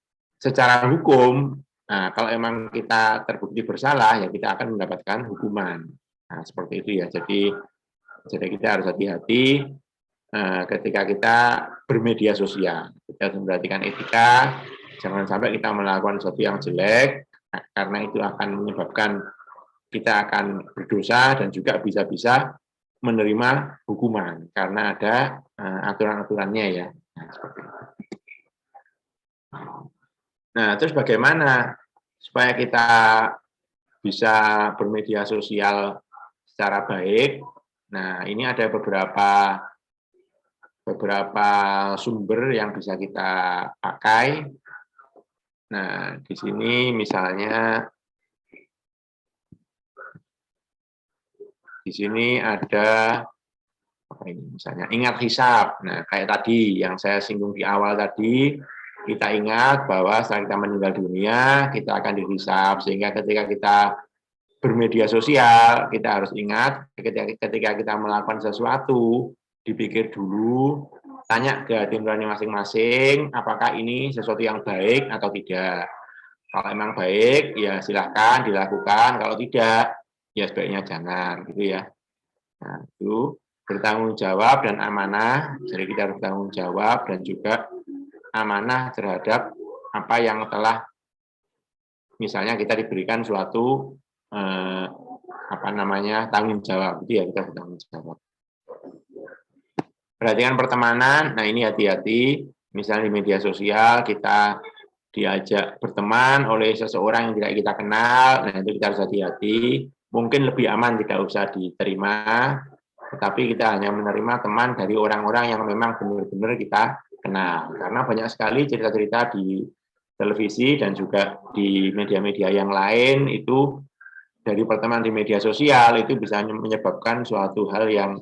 secara hukum, nah, kalau emang kita terbukti bersalah, ya kita akan mendapatkan hukuman. Nah, seperti itu ya. Jadi kita harus hati-hati ketika kita bermedia sosial. Kita harus memperhatikan etika, jangan sampai kita melakukan sesuatu yang jelek, karena itu akan menyebabkan kita akan berdosa dan juga bisa-bisa menerima hukuman karena ada aturan-aturannya ya. Nah, seperti itu. Nah, terus bagaimana supaya kita bisa bermedia sosial secara baik? Nah, ini ada beberapa sumber yang bisa kita pakai. Nah, di sini misalnya di sini ada apa ini misalnya ingat hisab. Nah, kayak tadi yang saya singgung di awal tadi, kita ingat bahwa setelah kita meninggal dunia, kita akan dihisab, sehingga ketika kita bermedia sosial, kita harus ingat ketika kita melakukan sesuatu, dipikir dulu, tanya ke hati nurani masing-masing, apakah ini sesuatu yang baik atau tidak. Kalau memang baik, ya silahkan dilakukan. Kalau tidak, ya sebaiknya jangan, gitu ya. Nah, itu bertanggung jawab dan amanah. Jadi kita harus bertanggung jawab dan juga amanah terhadap apa yang telah, misalnya kita diberikan suatu tanggung jawab. Itu ya kita bertanggung jawab. Perhatikan pertemanan. Nah, ini hati-hati. Misalnya di media sosial kita diajak berteman oleh seseorang yang tidak kita kenal, nah itu kita harus hati-hati. Mungkin lebih aman tidak usah diterima, tetapi kita hanya menerima teman dari orang-orang yang memang benar-benar kita kenal. Karena banyak sekali cerita-cerita di televisi dan juga di media-media yang lain itu dari pertemanan di media sosial itu bisa menyebabkan suatu hal yang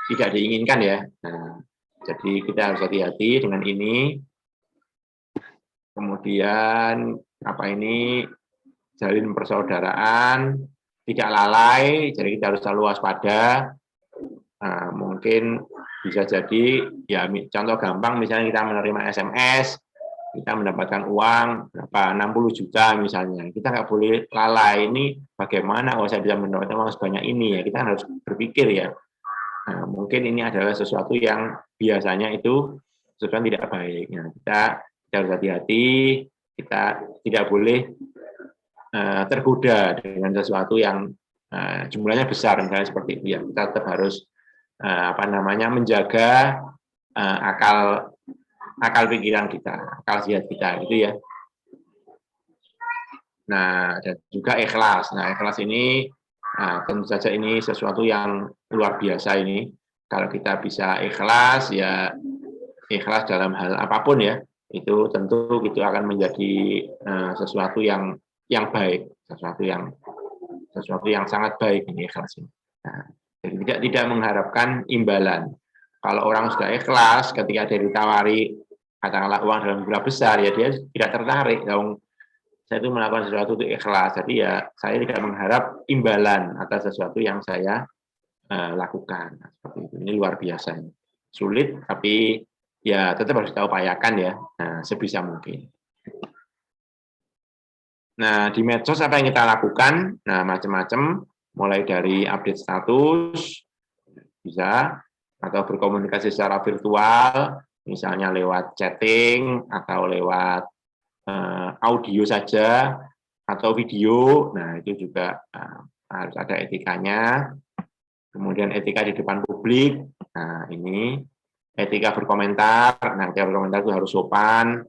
tidak diinginkan ya. Nah, jadi kita harus hati-hati dengan ini. Kemudian jalin persaudaraan, tidak lalai, jadi kita harus selalu waspada. Nah, mungkin bisa jadi ya contoh gampang misalnya kita menerima SMS, kita mendapatkan uang berapa 60 juta misalnya, kita nggak boleh lalai. Ini bagaimana kalau saya bisa mendapatkan uang sebanyak ini ya, kita harus berpikir ya. Nah, mungkin ini adalah sesuatu yang biasanya itu sesuatu yang tidak baik. Nah, kita harus hati-hati, kita tidak boleh tergoda dengan sesuatu yang jumlahnya besar misalnya seperti itu ya. Kita tetap harus menjaga akal pikiran kita, akal sehat kita gitu ya. Nah, dan juga ikhlas. Nah, ikhlas ini tentu saja ini sesuatu yang luar biasa ini. Kalau kita bisa ikhlas ya, ikhlas dalam hal apapun ya, itu tentu itu akan menjadi sesuatu yang baik, sesuatu yang sangat baik ini ikhlas ini. Nah, jadi tidak mengharapkan imbalan. Kalau orang sudah ikhlas, ketika dia ditawari katakanlah uang dalam jumlah besar, ya dia tidak tertarik. Saya itu melakukan sesuatu itu ikhlas, jadi ya saya tidak mengharap imbalan atas sesuatu yang saya lakukan. Seperti itu. Ini luar biasa. Sulit, tapi ya tetap harus kita upayakan ya, sebisa mungkin. Nah, di medsos apa yang kita lakukan? Nah, macam-macam, mulai dari update status, bisa, atau berkomunikasi secara virtual, misalnya lewat chatting, atau lewat audio saja, atau video. Nah, itu juga harus ada etikanya. Kemudian etika di depan publik. Nah, ini etika berkomentar. Nah, etika berkomentar itu harus sopan.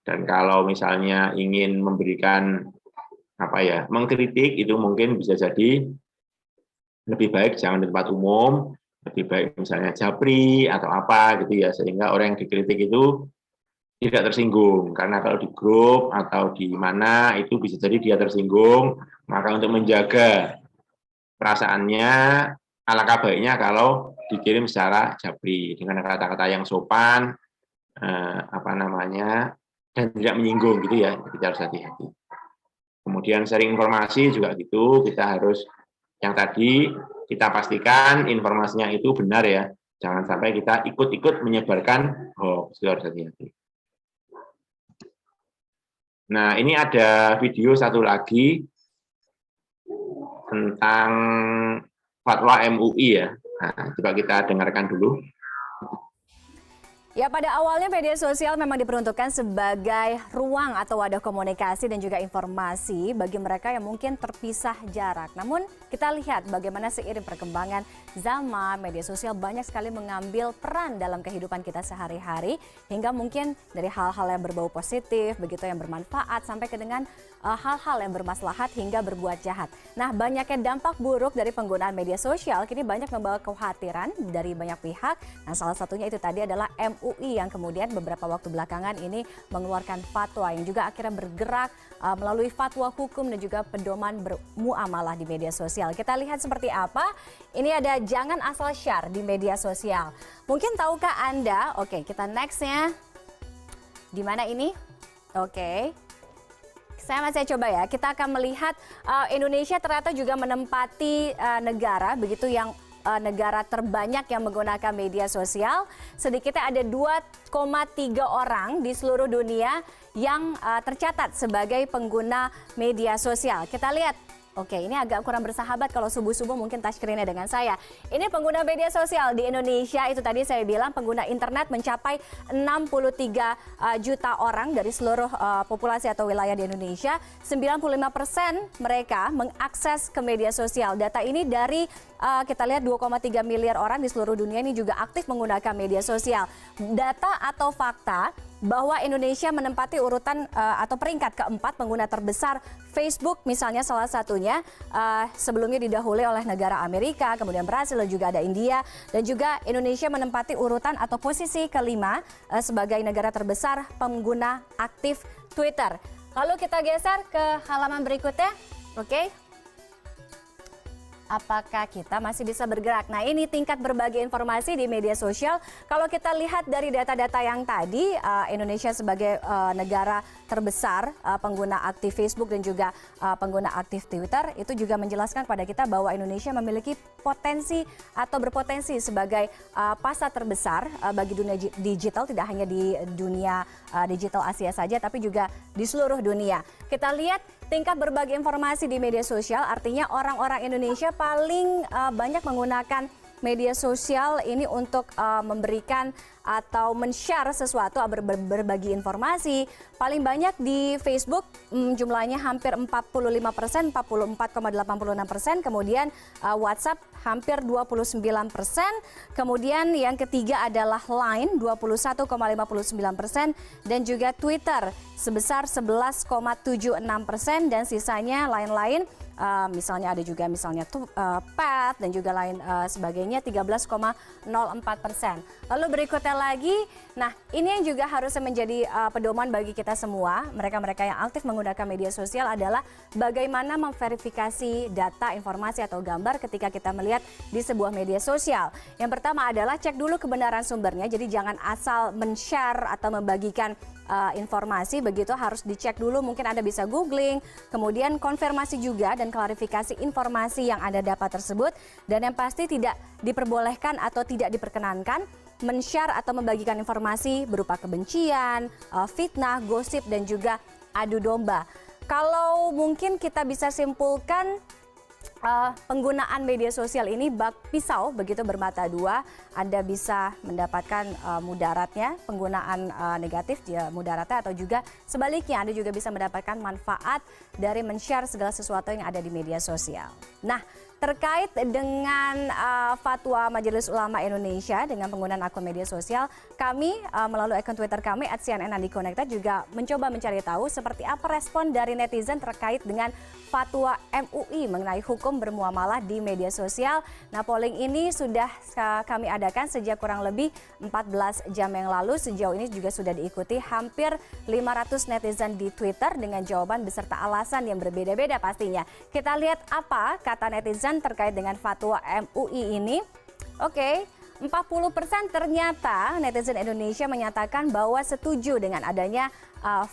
Dan kalau misalnya ingin memberikan mengkritik, itu mungkin bisa jadi lebih baik jangan di tempat umum, lebih baik misalnya japri atau apa gitu ya, sehingga orang yang dikritik itu tidak tersinggung. Karena kalau di grup atau di mana itu bisa jadi dia tersinggung, maka untuk menjaga perasaannya, alangkah baiknya kalau dikirim secara japri dengan kata-kata yang sopan, dan tidak menyinggung gitu ya. Kita harus hati-hati. Kemudian sharing informasi juga gitu, kita harus yang tadi kita pastikan informasinya itu benar ya. Jangan sampai kita ikut-ikut menyebarkan hoax, itu harus hati-hati. Nah, ini ada video satu lagi tentang fatwa MUI ya. Nah, coba kita dengarkan dulu. Ya, pada awalnya media sosial memang diperuntukkan sebagai ruang atau wadah komunikasi dan juga informasi bagi mereka yang mungkin terpisah jarak. Namun kita lihat bagaimana seiring perkembangan zaman, media sosial banyak sekali mengambil peran dalam kehidupan kita sehari-hari, hingga mungkin dari hal-hal yang berbau positif, begitu yang bermanfaat, sampai ke dengan hal-hal yang bermaslahat hingga berbuat jahat. Nah, banyaknya dampak buruk dari penggunaan media sosial kini banyak membawa kekhawatiran dari banyak pihak. Nah, salah satunya itu tadi adalah MUI yang kemudian beberapa waktu belakangan ini mengeluarkan fatwa yang juga akhirnya bergerak melalui fatwa hukum dan juga pedoman bermuamalah di media sosial. Kita lihat seperti apa. Ini ada jangan asal share di media sosial. Mungkin tahukah Anda? Oke, kita nextnya. Di mana ini? Oke. Saya masih coba ya, kita akan melihat Indonesia ternyata juga menempati negara begitu yang negara terbanyak yang menggunakan media sosial. Sedikitnya ada 2,3 orang di seluruh dunia yang tercatat sebagai pengguna media sosial. Kita lihat. Oke, ini agak kurang bersahabat kalau subuh-subuh mungkin touchscreen-nya dengan saya. Ini pengguna media sosial di Indonesia, itu tadi saya bilang pengguna internet mencapai 63 juta orang dari seluruh populasi atau wilayah di Indonesia. 95% mereka mengakses ke media sosial. Data ini dari kita lihat 2,3 miliar orang di seluruh dunia ini juga aktif menggunakan media sosial. Data atau fakta bahwa Indonesia menempati urutan atau peringkat keempat pengguna terbesar Facebook misalnya salah satunya, sebelumnya didahului oleh negara Amerika, kemudian Brasil dan juga ada India, dan juga Indonesia menempati urutan atau posisi kelima sebagai negara terbesar pengguna aktif Twitter. Lalu kita geser ke halaman berikutnya, oke? Apakah kita masih bisa bergerak? Nah, ini tingkat berbagi informasi di media sosial. Kalau kita lihat dari data-data yang tadi, Indonesia sebagai negara terbesar pengguna aktif Facebook dan juga pengguna aktif Twitter, itu juga menjelaskan kepada kita bahwa Indonesia memiliki potensi atau berpotensi sebagai pasar terbesar bagi dunia digital, tidak hanya di dunia digital Asia saja, tapi juga di seluruh dunia. Kita lihat tingkat berbagi informasi di media sosial, artinya orang-orang Indonesia paling banyak menggunakan media sosial ini untuk memberikan atau men-share sesuatu, berbagi informasi. Paling banyak di Facebook, jumlahnya hampir 45%, 44,86%. Kemudian WhatsApp hampir 29%. Kemudian yang ketiga adalah Line 21,59%, dan juga Twitter sebesar 11,76%, dan sisanya lain-lain. Misalnya ada juga Path dan juga lain sebagainya 13,04%. Lalu berikutnya lagi, nah ini yang juga harusnya menjadi pedoman bagi kita semua, mereka-mereka yang aktif menggunakan media sosial, adalah bagaimana memverifikasi data, informasi atau gambar ketika kita melihat di sebuah media sosial. Yang pertama adalah cek dulu kebenaran sumbernya, jadi jangan asal men-share atau membagikan informasi, begitu harus dicek dulu, mungkin Anda bisa googling, kemudian konfirmasi juga dan klarifikasi informasi yang Anda dapat tersebut, dan yang pasti tidak diperbolehkan atau tidak diperkenankan men-share atau membagikan informasi berupa kebencian, fitnah, gosip, dan juga adu domba. Kalau mungkin kita bisa simpulkan, penggunaan media sosial ini bak pisau, begitu, bermata dua. Anda bisa mendapatkan mudaratnya, penggunaan negatif mudaratnya, atau juga sebaliknya Anda juga bisa mendapatkan manfaat dari men-share segala sesuatu yang ada di media sosial. Nah, terkait dengan fatwa Majelis Ulama Indonesia dengan penggunaan akun media sosial, kami melalui akun Twitter kami @cnnandiconnected juga mencoba mencari tahu seperti apa respon dari netizen terkait dengan fatwa MUI mengenai hukum bermuamalah di media sosial. Nah, polling ini sudah kami adakan sejak kurang lebih 14 jam yang lalu. Sejauh ini juga sudah diikuti hampir 500 netizen di Twitter dengan jawaban beserta alasan yang berbeda-beda pastinya. Kita lihat apa kata netizen terkait dengan fatwa MUI ini. Oke, 40% ternyata netizen Indonesia menyatakan bahwa setuju dengan adanya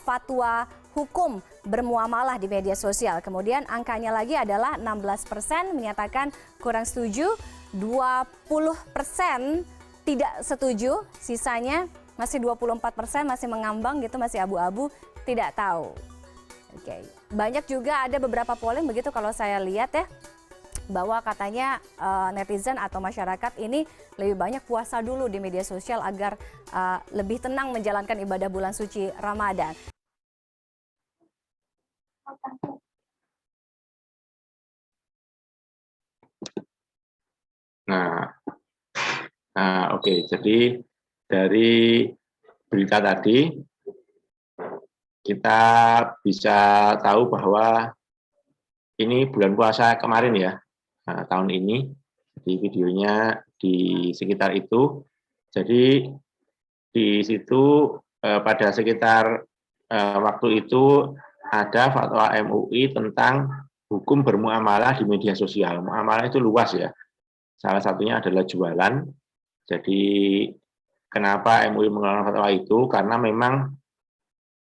fatwa hukum bermuamalah di media sosial. Kemudian angkanya lagi adalah 16% menyatakan kurang setuju, 20% tidak setuju, sisanya masih 24% masih mengambang gitu, masih abu-abu, tidak tahu. Oke, banyak juga ada beberapa polling begitu kalau saya lihat ya, bahwa katanya netizen atau masyarakat ini lebih banyak puasa dulu di media sosial agar lebih tenang menjalankan ibadah bulan suci Ramadan. Oke. Jadi dari berita tadi kita bisa tahu bahwa ini bulan puasa kemarin ya, tahun ini. Jadi videonya di sekitar itu. Jadi di situ pada sekitar waktu itu ada fatwa MUI tentang hukum bermuamalah di media sosial. Muamalah itu luas ya. Salah satunya adalah jualan. Jadi kenapa MUI mengeluarkan fatwa itu? Karena memang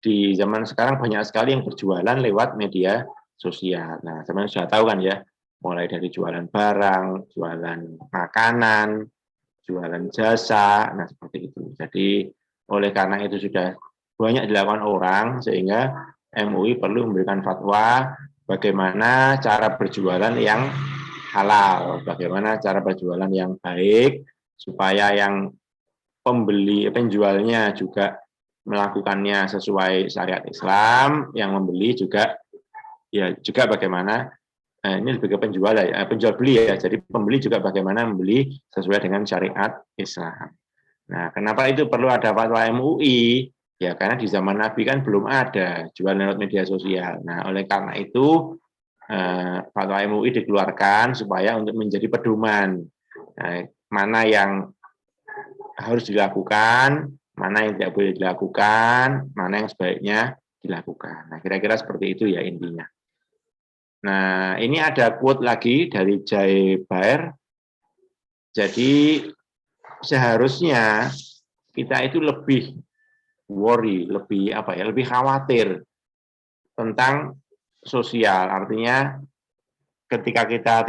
di zaman sekarang banyak sekali yang berjualan lewat media sosial. Nah, teman-teman sudah tahu kan ya, mulai dari jualan barang, jualan makanan, jualan jasa, nah seperti itu. Jadi oleh karena itu sudah banyak dilakukan orang, sehingga MUI perlu memberikan fatwa bagaimana cara berjualan yang halal, bagaimana cara berjualan yang baik, supaya yang penjualnya juga melakukannya sesuai syariat Islam, yang membeli juga bagaimana, ini lebih ke penjual ya, penjual beli ya, jadi pembeli juga bagaimana membeli sesuai dengan syariat Islam. Nah, kenapa itu perlu ada fatwa MUI? Ya, karena di zaman Nabi kan belum ada jual lewat media sosial. Nah, oleh karena itu fatwa MUI dikeluarkan supaya untuk menjadi pedoman. Nah, mana yang harus dilakukan, mana yang tidak boleh dilakukan, mana yang sebaiknya dilakukan. Nah, kira-kira seperti itu ya intinya. Nah, ini ada quote lagi dari Jay Baer. Jadi, seharusnya kita itu lebih worry, lebih lebih khawatir tentang sosial. Artinya ketika kita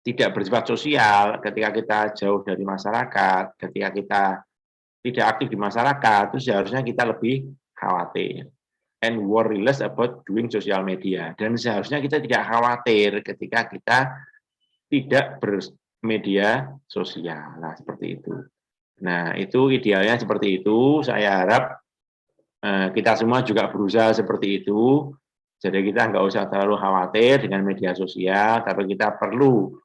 tidak bersifat sosial, ketika kita jauh dari masyarakat, ketika kita tidak aktif di masyarakat, itu seharusnya kita lebih khawatir and worry less about doing social media. Dan seharusnya kita tidak khawatir ketika kita tidak bermedia sosial. Nah, seperti itu. Nah, itu idealnya seperti itu. Saya harap kita semua juga berusaha seperti itu. Jadi kita nggak usah terlalu khawatir dengan media sosial, tapi kita perlu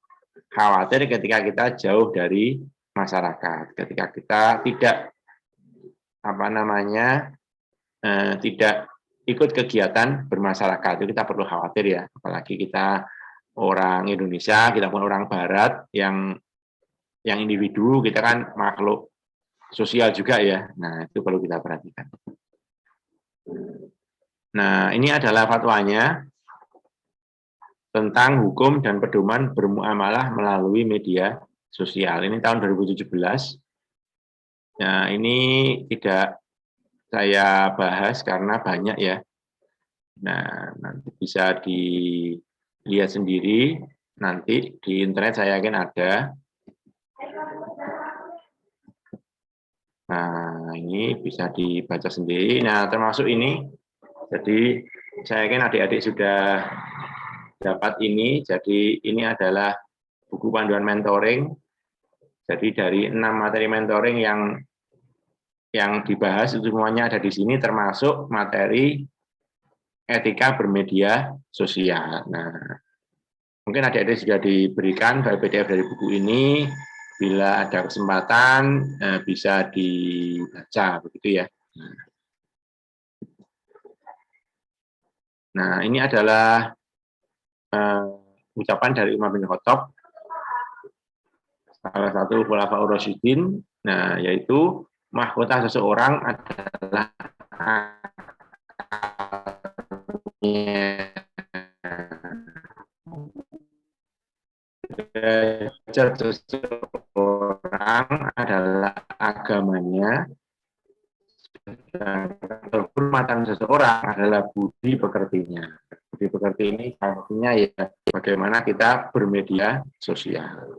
khawatir ketika kita jauh dari masyarakat, ketika kita tidak tidak ikut kegiatan bermasyarakat, itu kita perlu khawatir ya. Apalagi kita orang Indonesia, kita pun orang Barat yang individu, kita kan makhluk sosial juga ya. Nah, itu perlu kita perhatikan. Nah, ini adalah fatwanya tentang hukum dan pedoman bermuamalah melalui media sosial. Ini tahun 2017. Nah, ini tidak saya bahas karena banyak ya. Nah, nanti bisa dilihat sendiri. Nanti di internet saya yakin ada. Nah, ini bisa dibaca sendiri. Nah, termasuk ini. Jadi, saya yakin adik-adik sudah dapat ini. Jadi, ini adalah buku panduan mentoring. Jadi, dari 6 materi mentoring yang dibahas itu semuanya ada di sini, termasuk materi etika bermedia sosial. Nah, mungkin adik-adik sudah diberikan file PDF dari buku ini. Bila ada kesempatan bisa dibaca, begitu ya. Nah, ini adalah ucapan dari Umar bin Khattab, salah satu khulafaur rasyidin. Nah, yaitu mahkota seseorang adalah seseorang adalah agamanya, dan kehormatan seseorang adalah budi pekertinya. Budi pekerti ini artinya ya bagaimana kita bermedia sosial.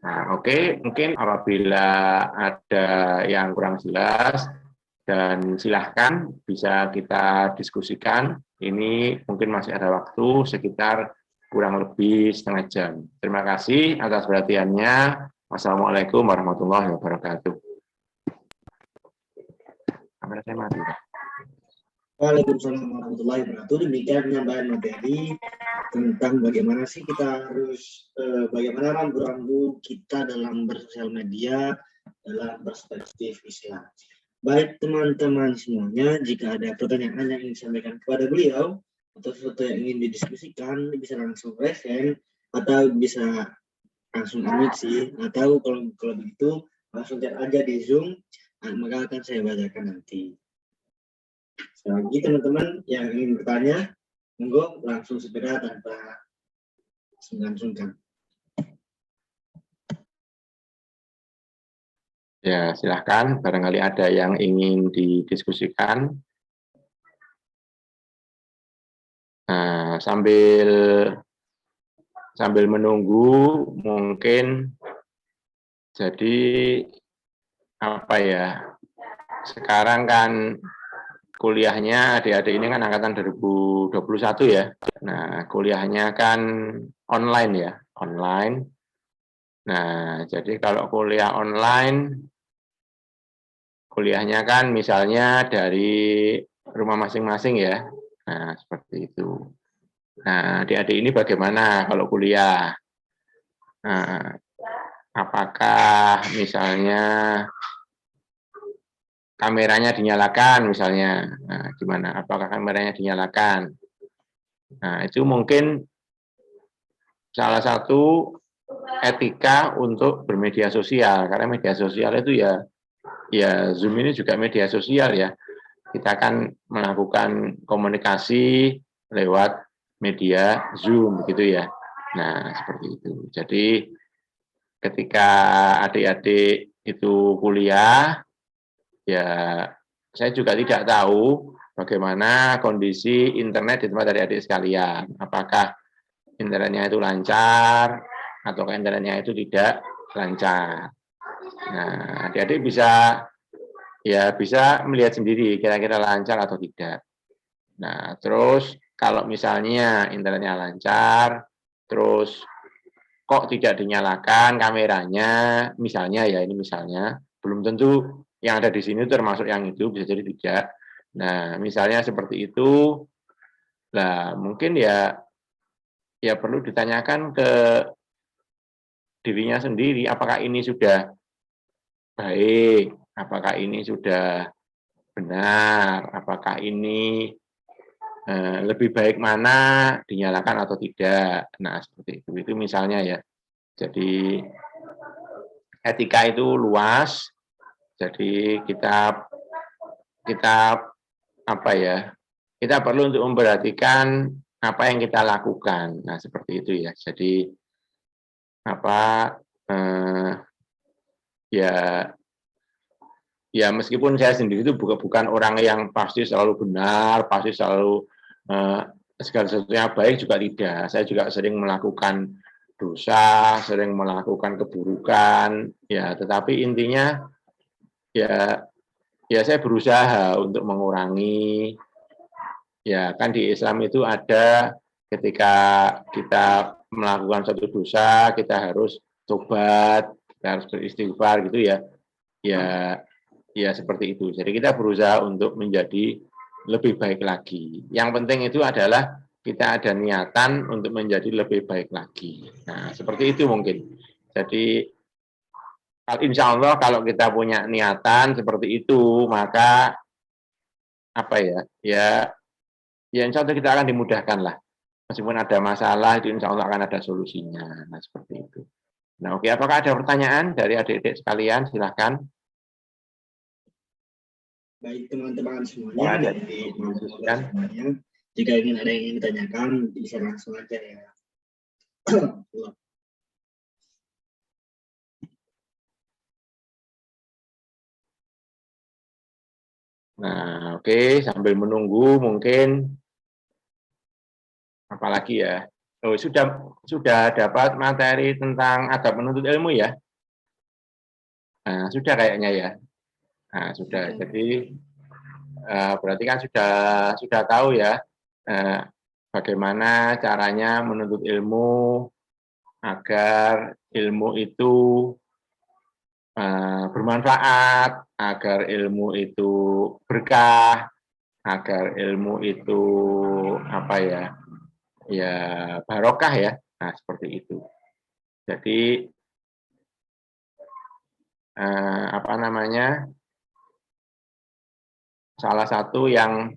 Nah, oke, mungkin apabila ada yang kurang jelas, dan silahkan bisa kita diskusikan. Ini mungkin masih ada waktu sekitar kurang lebih setengah jam. Terima kasih atas perhatiannya. Wassalamualaikum warahmatullahi wabarakatuh. Kamera saya mati. Waalaikumsalam warahmatullahi wabarakatuh. Demikian penyampaian materi tentang bagaimana sih kita harus bagaimana rambu-rambu kita dalam bersosial media dalam perspektif Islam. Baik teman-teman semuanya, jika ada pertanyaan yang ingin disampaikan kepada beliau atau sesuatu yang ingin didiskusikan, bisa langsung present atau bisa langsung unmute sih, atau kalau begitu langsung chat aja di Zoom, maka akan saya bacakan nanti. Sekali lagi teman-teman yang ingin bertanya, monggo langsung segera tanpa sungkan-sungkan. Ya, silahkan. Barangkali ada yang ingin didiskusikan. Nah, sambil menunggu, mungkin jadi apa ya? Sekarang kan kuliahnya adik-adik ini kan angkatan 2021 ya. Nah, kuliahnya kan online ya, online. Nah, jadi kalau kuliah online, kuliahnya kan misalnya dari rumah masing-masing ya. Nah, seperti itu. Nah, adik-adik ini bagaimana kalau kuliah? Nah, apakah misalnya kameranya dinyalakan misalnya. Nah, gimana? Apakah kameranya dinyalakan? Nah, itu mungkin salah satu etika untuk bermedia sosial, karena media sosial itu ya Zoom ini juga media sosial ya. Kita akan melakukan komunikasi lewat media Zoom gitu ya. Nah, seperti itu. Jadi ketika adik-adik itu kuliah, ya saya juga tidak tahu bagaimana kondisi internet di tempat adik-adik sekalian. Apakah internetnya itu lancar atau internetnya itu tidak lancar. Nah, adik-adik bisa melihat sendiri kira-kira lancar atau tidak. Nah, terus kalau misalnya internetnya lancar, terus kok tidak dinyalakan kameranya, misalnya ya, ini misalnya, belum tentu yang ada di sini termasuk yang itu, bisa jadi tidak. Nah, misalnya seperti itu, lah mungkin ya perlu ditanyakan ke dirinya sendiri, apakah ini sudah baik, apakah ini sudah benar, apakah ini lebih baik mana dinyalakan atau tidak. Nah, seperti itu misalnya ya. Jadi etika itu luas. Jadi kita apa ya? Kita perlu untuk memperhatikan apa yang kita lakukan. Nah, seperti itu ya. Jadi apa ya meskipun saya sendiri itu bukan orang yang pasti selalu benar, pasti selalu segala sesuatunya baik, juga tidak. Saya juga sering melakukan dosa, sering melakukan keburukan, ya. Tetapi intinya ya saya berusaha untuk mengurangi. Ya kan di Islam itu ada ketika kita melakukan suatu dosa, kita harus tobat, kita harus beristighfar gitu ya. Ya seperti itu. Jadi kita berusaha untuk menjadi lebih baik lagi. Yang penting itu adalah kita ada niatan untuk menjadi lebih baik lagi. Nah, seperti itu mungkin. Jadi, insya Allah kalau kita punya niatan seperti itu, maka apa ya insya Allah kita akan dimudahkan lah. Meskipun ada masalah, itu insya Allah akan ada solusinya. Nah, seperti itu. Nah, oke. Apakah ada pertanyaan dari adik-adik sekalian? Silahkan. Baik teman-teman semuanya, semuanya. Jika ingin ada yang ingin ditanyakan, bisa langsung aja ya. Nah, oke. Sambil menunggu mungkin apalagi ya. Oh, sudah dapat materi tentang adab menuntut ilmu ya? Nah, sudah kayaknya ya. Nah, sudah. Jadi berarti kan sudah tahu ya bagaimana caranya menuntut ilmu agar ilmu itu bermanfaat, agar ilmu itu berkah, agar ilmu itu apa ya barokah ya. Nah, seperti itu. Jadi apa namanya? Salah satu yang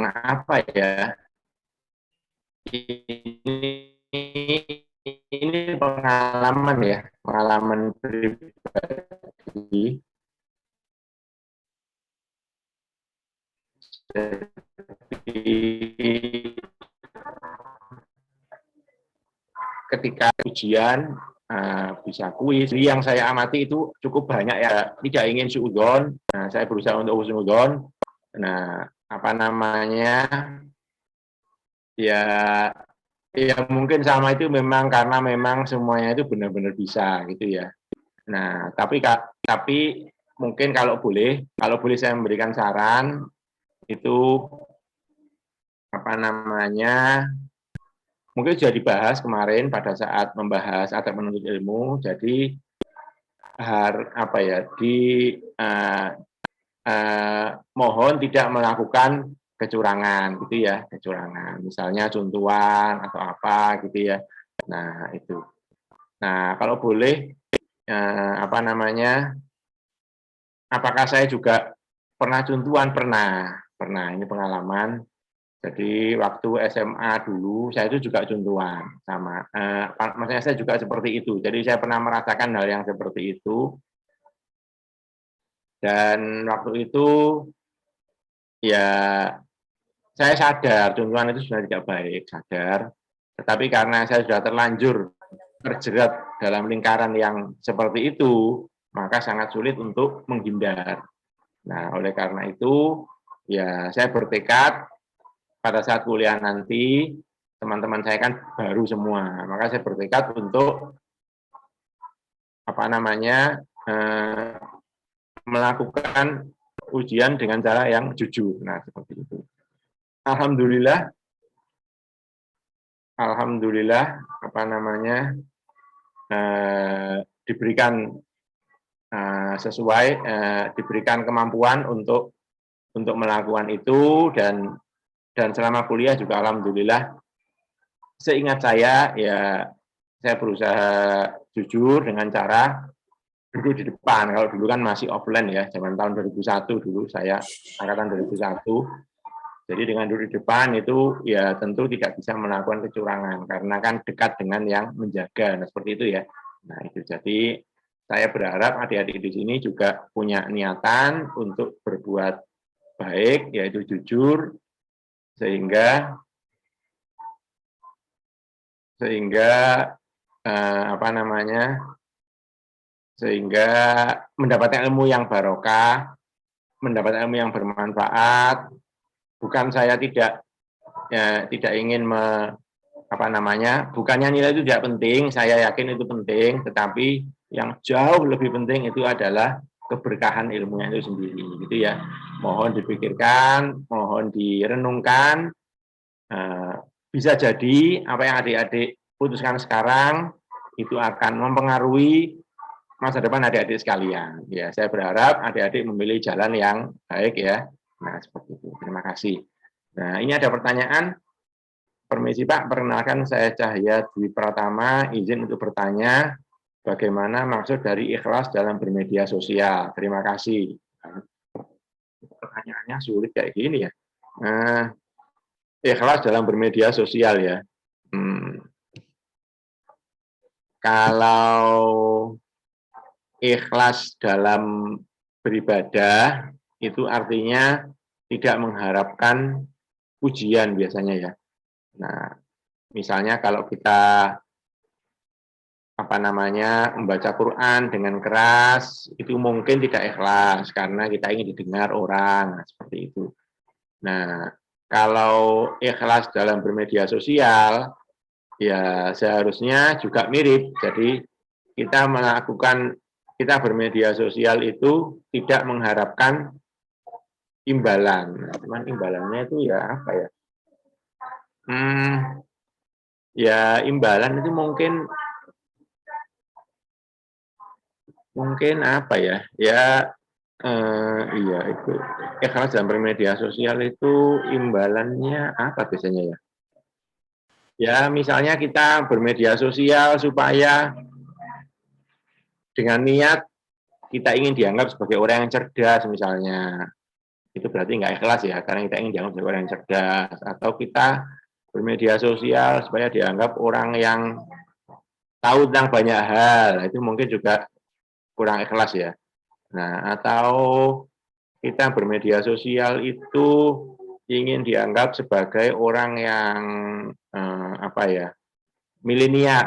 apa ya? Ini pengalaman ya, pengalaman pribadi. Jadi, ketika ujian bisa kuis, yang saya amati itu cukup banyak ya, tidak ingin suudzon. Nah, saya berusaha untuk husnudzon. Nah, apa namanya? Ya mungkin sama itu memang karena memang semuanya itu benar-benar bisa gitu ya. Nah, tapi mungkin kalau boleh saya memberikan saran itu apa namanya? Mungkin sudah dibahas kemarin pada saat membahas adab menuntut ilmu. Jadi mohon tidak melakukan kecurangan gitu ya, kecurangan. Misalnya contohan atau apa gitu ya. Nah, itu. Nah, kalau boleh, apakah saya juga pernah juntuan? Pernah. Ini pengalaman. Jadi waktu SMA dulu, saya itu juga juntuan sama. Maksudnya saya juga seperti itu. Jadi saya pernah merasakan hal yang seperti itu. Dan waktu itu, ya saya sadar juntuan itu sudah tidak baik, sadar. Tetapi karena saya sudah terlanjur terjerat dalam lingkaran yang seperti itu, maka sangat sulit untuk menghindar. Nah, oleh karena itu, ya saya bertekad pada saat kuliah nanti, teman-teman saya kan baru semua, maka saya bertekad untuk melakukan ujian dengan cara yang jujur. Nah, seperti itu. Alhamdulillah, diberikan diberikan kemampuan untuk melakukan itu, dan selama kuliah juga alhamdulillah, seingat saya ya saya berusaha jujur dengan cara duduk di depan. Kalau dulu kan masih offline ya, zaman tahun 2001 dulu, saya angkatan 2001. Jadi dengan duduk di depan itu ya tentu tidak bisa melakukan kecurangan karena kan dekat dengan yang menjaga. Nah, seperti itu ya. Nah, itu jadi saya berharap adik-adik di sini juga punya niatan untuk berbuat baik, yaitu jujur, sehingga mendapatkan ilmu yang barokah, mendapatkan ilmu yang bermanfaat. Bukan saya tidak ingin bukannya nilai itu tidak penting, saya yakin itu penting, tetapi yang jauh lebih penting itu adalah keberkahan ilmunya itu sendiri, gitu ya. Mohon dipikirkan, mohon direnungkan. Bisa jadi apa yang adik-adik putuskan sekarang itu akan mempengaruhi masa depan adik-adik sekalian. Ya, saya berharap adik-adik memilih jalan yang baik ya. Nah, seperti itu. Terima kasih. Nah, ini ada pertanyaan. Permisi Pak, perkenalkan saya Cahya Dwi Pratama, izin untuk bertanya, bagaimana maksud dari ikhlas dalam bermedia sosial? Terima kasih. Pertanyaannya sulit kayak gini ya. Ikhlas dalam bermedia sosial ya. Kalau ikhlas dalam beribadah, itu artinya tidak mengharapkan pujian biasanya ya. Nah, misalnya kalau kita membaca Quran dengan keras, itu mungkin tidak ikhlas karena kita ingin didengar orang, seperti itu. Nah, kalau ikhlas dalam bermedia sosial, ya seharusnya juga mirip. Jadi kita bermedia sosial itu tidak mengharapkan imbalan. Nah, cuman imbalannya itu ya apa ya? Ya imbalan itu mungkin apa ya? Ya iya itu ikhlas dalam bermedia sosial itu imbalannya apa biasanya ya? Ya misalnya kita bermedia sosial supaya dengan niat kita ingin dianggap sebagai orang yang cerdas misalnya, itu berarti nggak ikhlas ya, karena kita ingin dianggap sebagai orang yang cerdas. Atau kita bermedia sosial supaya dianggap orang yang tahu tentang banyak hal, itu mungkin juga kurang ikhlas ya. Nah, atau kita bermedia sosial itu ingin dianggap sebagai orang yang milenial,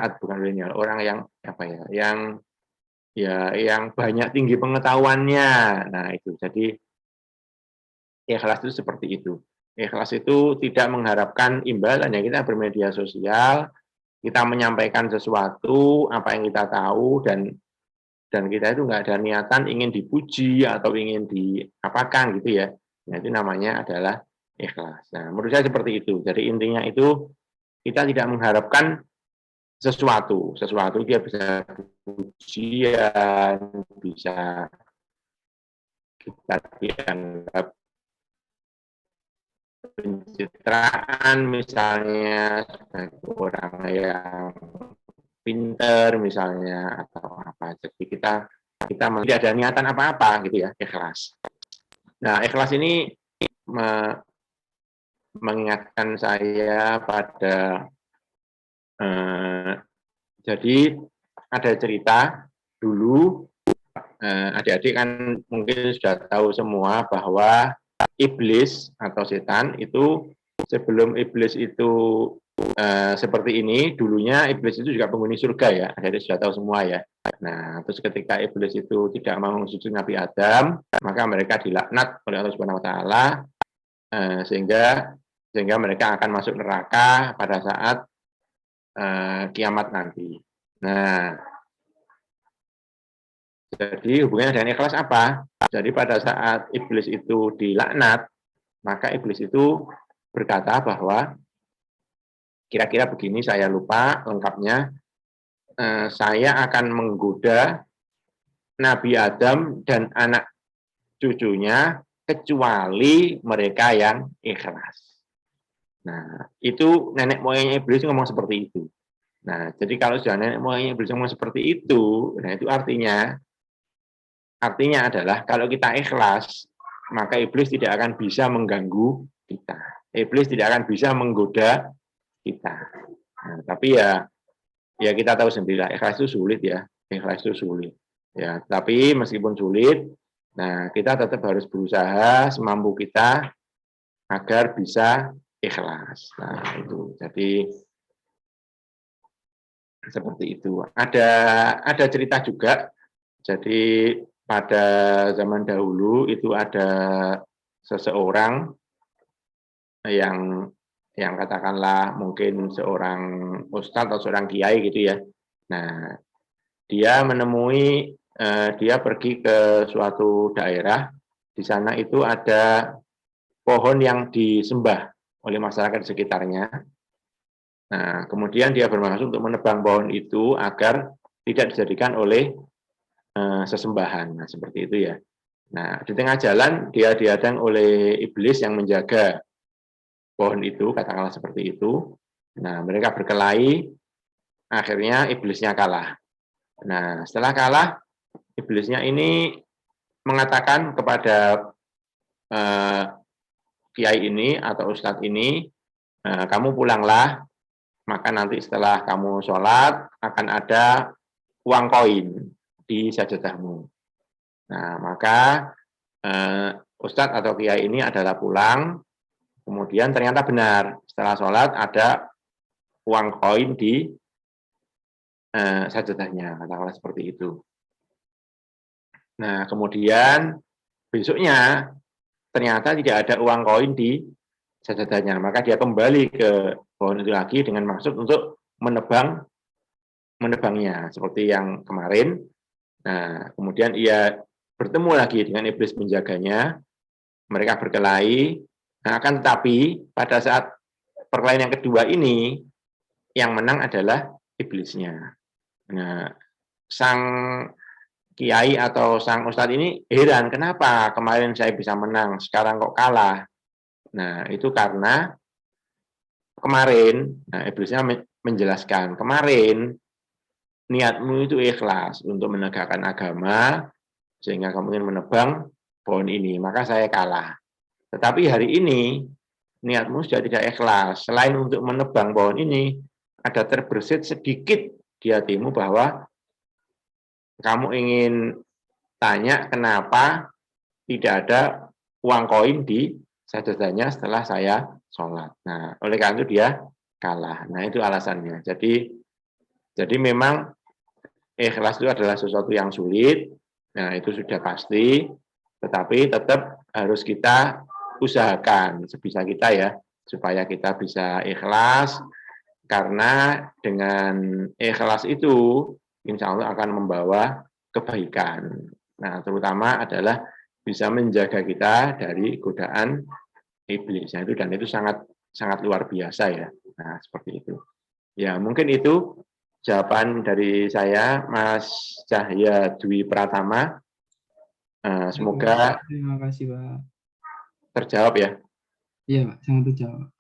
orang yang yang banyak tinggi pengetahuannya. Nah, itu. Jadi ikhlas itu seperti itu. Ikhlas itu tidak mengharapkan imbalan ya, kita bermedia sosial, kita menyampaikan sesuatu apa yang kita tahu, dan kita itu nggak ada niatan ingin dipuji atau ingin diapakan gitu ya. Nah, itu namanya adalah ikhlas. Nah, menurut saya seperti itu. Jadi intinya itu kita tidak mengharapkan sesuatu dia bisa pujian, bisa kita dianggap pencitraan misalnya sebagai orang yang pinter misalnya atau apa. Jadi kita tidak ada niatan apa-apa gitu ya, ikhlas. Nah, ikhlas ini mengingatkan saya pada jadi ada cerita dulu, adik-adik kan mungkin sudah tahu semua bahwa iblis atau setan itu sebelum iblis itu seperti ini, dulunya iblis itu juga penghuni surga ya, adik-adik sudah tahu semua ya. Nah, terus ketika iblis itu tidak mau sujud Nabi Adam, maka mereka dilaknat oleh Allah Subhanahu Wa Taala, sehingga mereka akan masuk neraka pada saat kiamat nanti. Nah, jadi hubungannya dengan ikhlas apa? Jadi pada saat iblis itu dilaknat, maka iblis itu berkata bahwa kira-kira begini, saya lupa lengkapnya, saya akan menggoda Nabi Adam dan anak cucunya kecuali mereka yang ikhlas. Nah, itu nenek moyangnya iblis ngomong seperti itu. Nah, jadi kalau sudah nenek moyangnya iblis ngomong seperti itu, nah itu artinya adalah kalau kita ikhlas, maka iblis tidak akan bisa mengganggu kita. Iblis tidak akan bisa menggoda kita. Nah, tapi ya kita tahu sendiri, ikhlas itu sulit ya. Ikhlas itu sulit. Ya, tapi meskipun sulit, nah kita tetap harus berusaha semampu kita agar bisa ikhlas. Nah, itu. Jadi seperti itu. Ada cerita juga. Jadi pada zaman dahulu itu ada seseorang yang katakanlah mungkin seorang ustadz atau seorang kiai gitu ya. Nah, dia pergi ke suatu daerah, di sana itu ada pohon yang disembah oleh masyarakat di sekitarnya. Nah, kemudian dia bermaksud untuk menebang pohon itu agar tidak dijadikan oleh sesembahan. Nah, seperti itu ya. Nah, di tengah jalan dia dihadang oleh iblis yang menjaga pohon itu, katakanlah seperti itu. Nah, mereka berkelahi, akhirnya iblisnya kalah. Nah, setelah kalah, iblisnya ini mengatakan kepada kiai ini atau ustadz ini, kamu pulanglah, maka nanti setelah kamu sholat akan ada uang koin di sajadahmu. Nah, maka ustadz atau kiai ini adalah pulang, kemudian ternyata benar, setelah sholat ada uang koin di sajadahnya, katakanlah seperti itu. Nah, kemudian besoknya ternyata tidak ada uang koin di sajadahnya, maka dia kembali ke pohon itu lagi dengan maksud untuk menebangnya seperti yang kemarin. Nah, kemudian ia bertemu lagi dengan iblis penjaganya, mereka berkelahi. Nah, akan tetapi pada saat perkelahian yang kedua ini, yang menang adalah iblisnya. Nah, sang kiai atau sang ustadz ini heran, kenapa kemarin saya bisa menang, sekarang kok kalah? Nah, itu karena kemarin, iblisnya menjelaskan, kemarin niatmu itu ikhlas untuk menegakkan agama, sehingga kamu ingin menebang pohon ini, maka saya kalah. Tetapi hari ini, niatmu sudah tidak ikhlas. Selain untuk menebang pohon ini, ada terbersit sedikit di hatimu bahwa kamu ingin tanya kenapa tidak ada uang koin di sajadahnya setelah saya sholat. Nah, oleh karena itu dia kalah. Nah, itu alasannya. Jadi memang ikhlas itu adalah sesuatu yang sulit. Nah, itu sudah pasti. Tetapi tetap harus kita usahakan sebisa kita ya, supaya kita bisa ikhlas. Karena dengan ikhlas itu, insya Allah akan membawa kebaikan. Nah, terutama adalah bisa menjaga kita dari godaan iblis. Nah, dan itu sangat luar biasa ya. Nah, seperti itu. Ya, mungkin itu jawaban dari saya, Mas Cahya Dwi Pratama. Semoga terima kasih, Pak. Terjawab ya. Iya, Pak, sangat terjawab.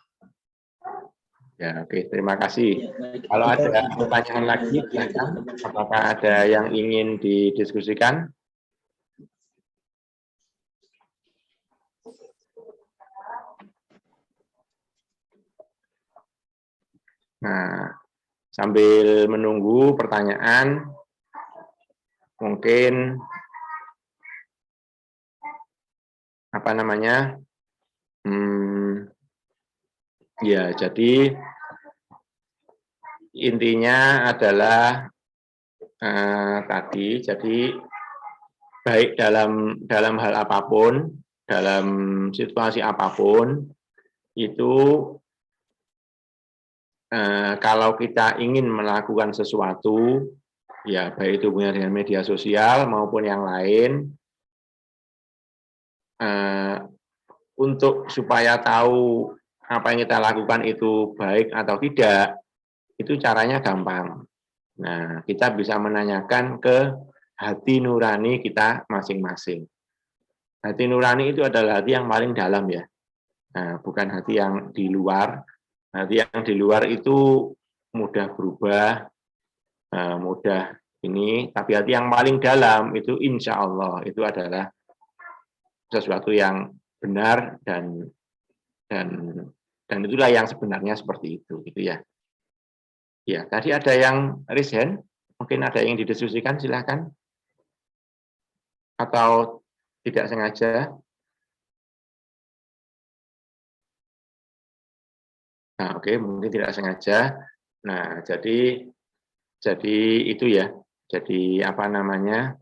Ya, oke, terima kasih. Ya, baik. Kalau Kita ada pertanyaan lagi, bagi silakan. teman-teman. Apakah ada yang ingin didiskusikan? Nah, sambil menunggu pertanyaan, mungkin apa namanya? Ya, jadi intinya adalah tadi, jadi baik dalam hal apapun, dalam situasi apapun, itu kalau kita ingin melakukan sesuatu, ya baik itu hubungannya dengan media sosial maupun yang lain, untuk supaya tahu apa yang kita lakukan itu baik atau tidak, itu caranya gampang. Nah, kita bisa menanyakan ke hati nurani kita masing-masing. Hati nurani itu adalah hati yang paling dalam ya. Nah, bukan hati yang di luar. Hati yang di luar itu mudah berubah, mudah ini, tapi hati yang paling dalam itu insya Allah itu adalah sesuatu yang benar dan itulah yang sebenarnya seperti itu, gitu ya. Ya, tadi ada yang raise hand, mungkin ada yang didiskusikan, silakan. Atau tidak sengaja. Nah, oke, mungkin tidak sengaja. Nah, jadi itu ya. Jadi apa namanya?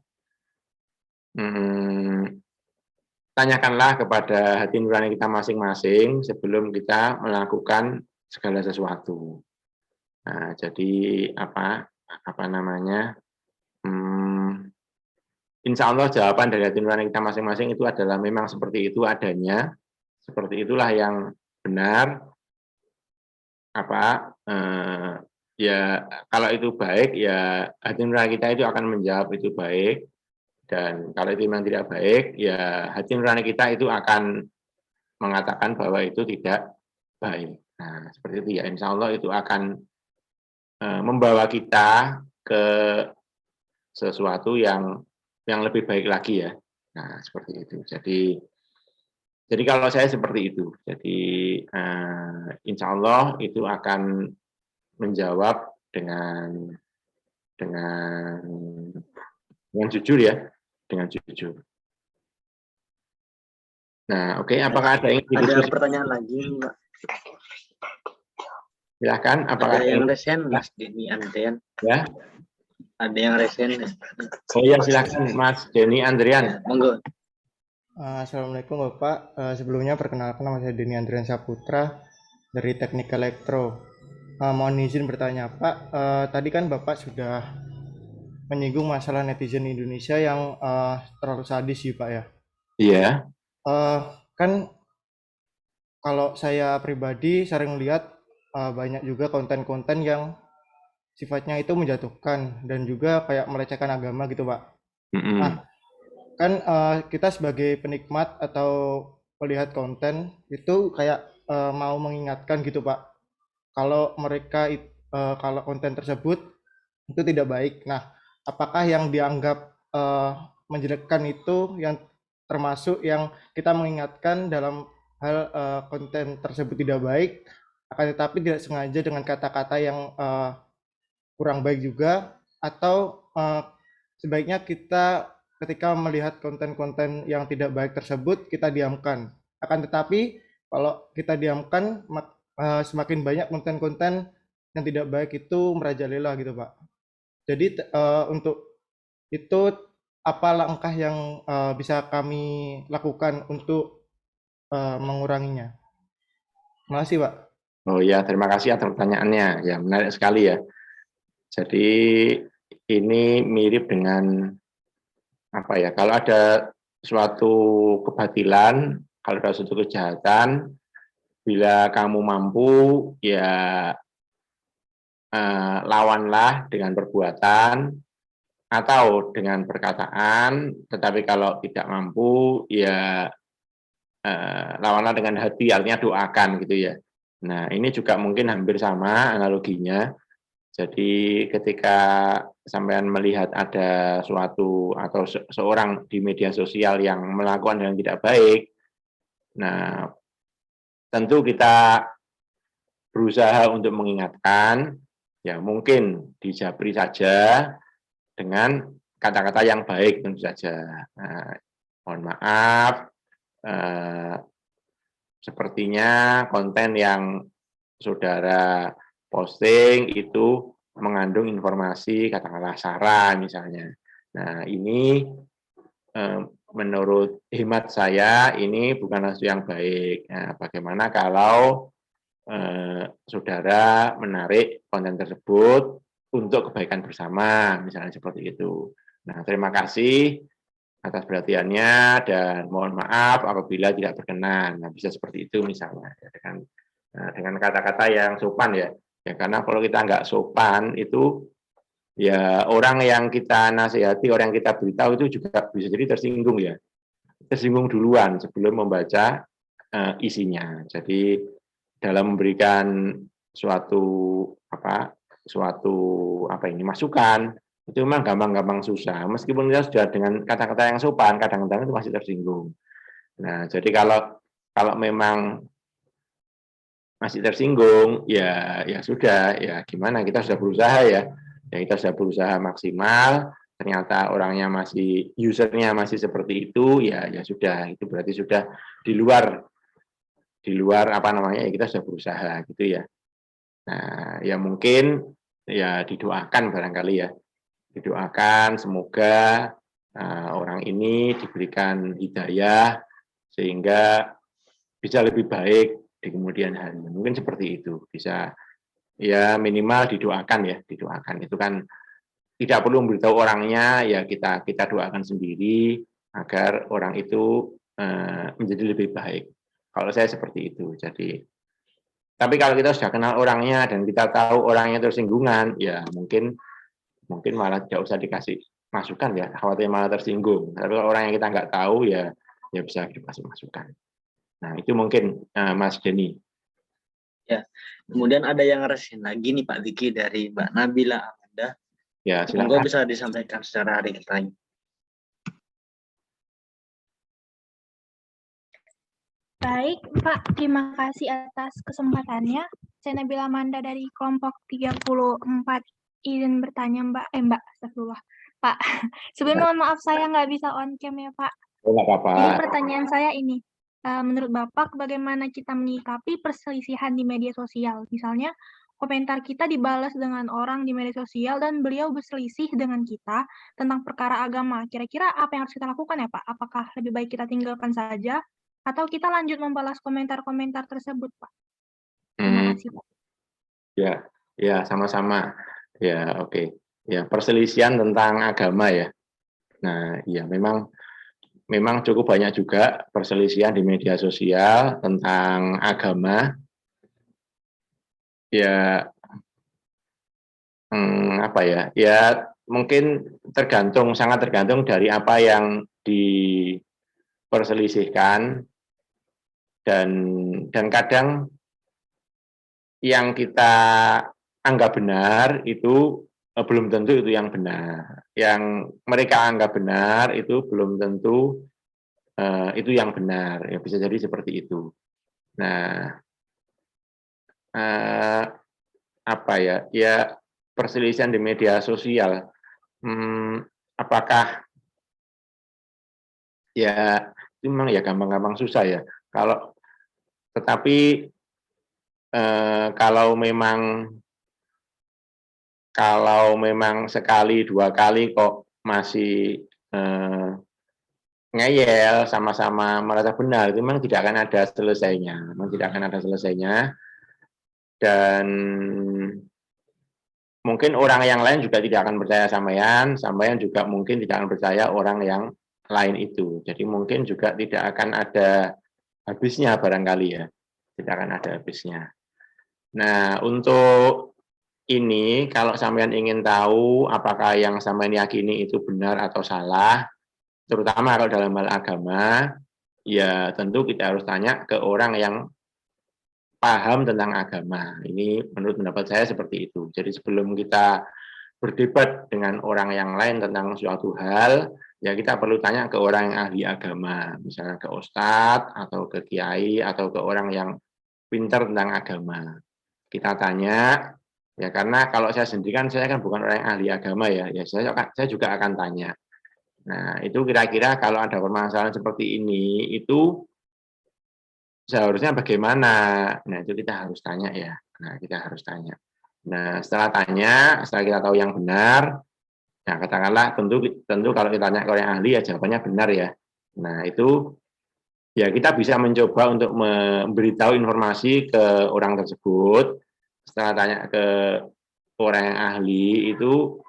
Tanyakanlah kepada hati nurani kita masing-masing sebelum kita melakukan segala sesuatu. Nah, jadi apa namanya? Insya Allah jawaban dari hati nurani kita masing-masing itu adalah memang seperti itu adanya, seperti itulah yang benar. Ya kalau itu baik, ya hati nurani kita itu akan menjawab itu baik. Dan kalau itu memang tidak baik, ya hati nurani kita itu akan mengatakan bahwa itu tidak baik. Nah, seperti itu ya, insya Allah itu akan membawa kita ke sesuatu yang lebih baik lagi ya. Nah, seperti itu. Jadi kalau saya seperti itu. Jadi insya Allah itu akan menjawab dengan jujur ya, dengan jujur. Nah, oke, apakah ada yang ada pertanyaan lagi, Mbak? Silahkan, apakah ada yang resen, Mas Denny Andrian? Ya. Ada yang resen? Oh iya, silakan Mas Denny Andrian. Ya, monggo. Assalamualaikum Bapak. Sebelumnya perkenalkan nama saya Denny Andrian Saputra dari Teknik Elektro. Mohon izin bertanya Pak, tadi kan Bapak sudah menyinggung masalah netizen Indonesia yang terlalu sadis sih Pak ya. Iya. Kan kalau saya pribadi sering lihat banyak juga konten-konten yang sifatnya itu menjatuhkan dan juga kayak melecehkan agama gitu Pak. Nah, kan kita sebagai penikmat atau melihat konten itu kayak mau mengingatkan gitu Pak, kalau mereka kalau konten tersebut itu tidak baik. Nah, apakah yang dianggap menjelekkan itu yang termasuk yang kita mengingatkan dalam hal konten tersebut tidak baik, akan tetapi tidak sengaja dengan kata-kata yang kurang baik juga, atau sebaiknya kita ketika melihat konten-konten yang tidak baik tersebut kita diamkan. Akan tetapi kalau kita diamkan semakin banyak konten-konten yang tidak baik itu merajalela gitu Pak. Jadi untuk itu apa langkah yang bisa kami lakukan untuk menguranginya? Terima kasih Pak. Oh ya, terima kasih atas pertanyaannya. Ya, menarik sekali ya. Jadi ini mirip dengan apa ya? Kalau ada suatu kebatilan, kalau ada suatu kejahatan, bila kamu mampu, ya lawanlah dengan perbuatan atau dengan perkataan. Tetapi kalau tidak mampu, ya lawanlah dengan hati, artinya doakan gitu ya. Nah, ini juga mungkin hampir sama analoginya. Jadi ketika sampean melihat ada suatu atau seorang di media sosial yang melakukan yang tidak baik, nah tentu kita berusaha untuk mengingatkan, ya mungkin dijabri saja dengan kata-kata yang baik tentu saja. Nah, mohon maaf, sepertinya konten yang saudara posting itu mengandung informasi katakanlah sara misalnya. Nah, ini menurut hemat saya ini bukan sesuatu yang baik. Nah, bagaimana kalau saudara menarik konten tersebut untuk kebaikan bersama, misalnya seperti itu. Nah, terima kasih atas perhatiannya dan mohon maaf apabila tidak berkenan. Nah, bisa seperti itu misalnya dengan kata-kata yang sopan ya. Ya karena kalau kita nggak sopan itu ya orang yang kita nasihati, orang yang kita beritahu itu juga bisa jadi tersinggung ya. Tersinggung duluan sebelum membaca isinya. Jadi dalam memberikan suatu masukan itu memang gampang-gampang susah. Meskipun kita sudah dengan kata-kata yang sopan, kadang-kadang itu masih tersinggung. Nah, jadi kalau memang masih tersinggung, ya sudah, ya gimana, kita sudah berusaha ya kita sudah berusaha maksimal, ternyata orangnya usernya masih seperti itu, ya sudah, itu berarti sudah di luar kita sudah berusaha gitu ya. Nah, ya mungkin ya didoakan barangkali ya, didoakan semoga orang ini diberikan hidayah sehingga bisa lebih baik di kemudian hari. Mungkin seperti itu, bisa ya minimal didoakan itu kan tidak perlu memberitahu orangnya, ya kita doakan sendiri agar orang itu menjadi lebih baik. Kalau saya seperti itu. Jadi tapi kalau kita sudah kenal orangnya dan kita tahu orangnya tersinggungan, ya mungkin malah tidak usah dikasih masukan ya, khawatir malah tersinggung. Tapi kalau orang yang kita nggak tahu ya bisa dikasih masukan. Nah, itu mungkin Mas Denny. Ya, kemudian ada yang resin lagi nih Pak Diki dari Mbak Nabila Amanda. Ya, semoga silakan. bisa disampaikan secara real time. Baik, Pak. Terima kasih atas kesempatannya. Saya Nabila Amanda dari kelompok 34. Izin bertanya, Mbak, astagfirullah. Pak, sebelumnya mohon maaf saya nggak bisa on cam ya, Pak. Oh, nggak apa-apa. Jadi pertanyaan saya ini, menurut Bapak bagaimana kita menyikapi perselisihan di media sosial? Misalnya, komentar kita dibalas dengan orang di media sosial dan beliau berselisih dengan kita tentang perkara agama. Kira-kira apa yang harus kita lakukan ya, Pak? Apakah lebih baik kita tinggalkan saja atau kita lanjut membalas komentar-komentar tersebut, Pak? Terima kasih, Pak. Ya, sama-sama. Ya, oke. Ya, perselisihan tentang agama ya. Nah, ya memang cukup banyak juga perselisihan di media sosial tentang agama. Ya, Ya, mungkin sangat tergantung dari apa yang diperselisihkan dan kadang yang kita anggap benar itu belum tentu itu yang benar. Yang mereka anggap benar itu belum tentu itu yang benar. Ya bisa jadi seperti itu. Nah, Ya perselisihan di media sosial. Apakah ya itu memang ya gampang-gampang susah ya. Tetapi kalau memang sekali dua kali kok masih ngeyel sama-sama merasa benar, itu memang tidak akan ada selesainya. Dan mungkin orang yang lain juga tidak akan percaya sampean juga mungkin tidak akan percaya orang yang lain itu. Jadi mungkin juga tidak akan ada habisnya barangkali ya. Tidak akan ada habisnya. Nah, untuk ini kalau sampean ingin tahu apakah yang sampean yakini itu benar atau salah, terutama kalau dalam hal agama, ya tentu kita harus tanya ke orang yang paham tentang agama. Ini menurut pendapat saya seperti itu. Jadi sebelum kita berdebat dengan orang yang lain tentang suatu hal, ya kita perlu tanya ke orang yang ahli agama, misalnya ke ustadz atau ke kiai atau ke orang yang pintar tentang agama. Kita tanya, ya karena kalau saya sendiri kan saya kan bukan orang yang ahli agama ya, saya juga akan tanya. Nah itu kira-kira kalau ada permasalahan seperti ini itu seharusnya bagaimana? Nah itu kita harus tanya ya. Nah kita harus tanya. Nah, setelah kita tahu yang benar, ya katakanlah tentu kalau kita tanya ke orang yang ahli ya jawabannya benar ya. Nah, itu ya kita bisa mencoba untuk memberitahu informasi ke orang tersebut. Setelah tanya ke orang yang ahli itu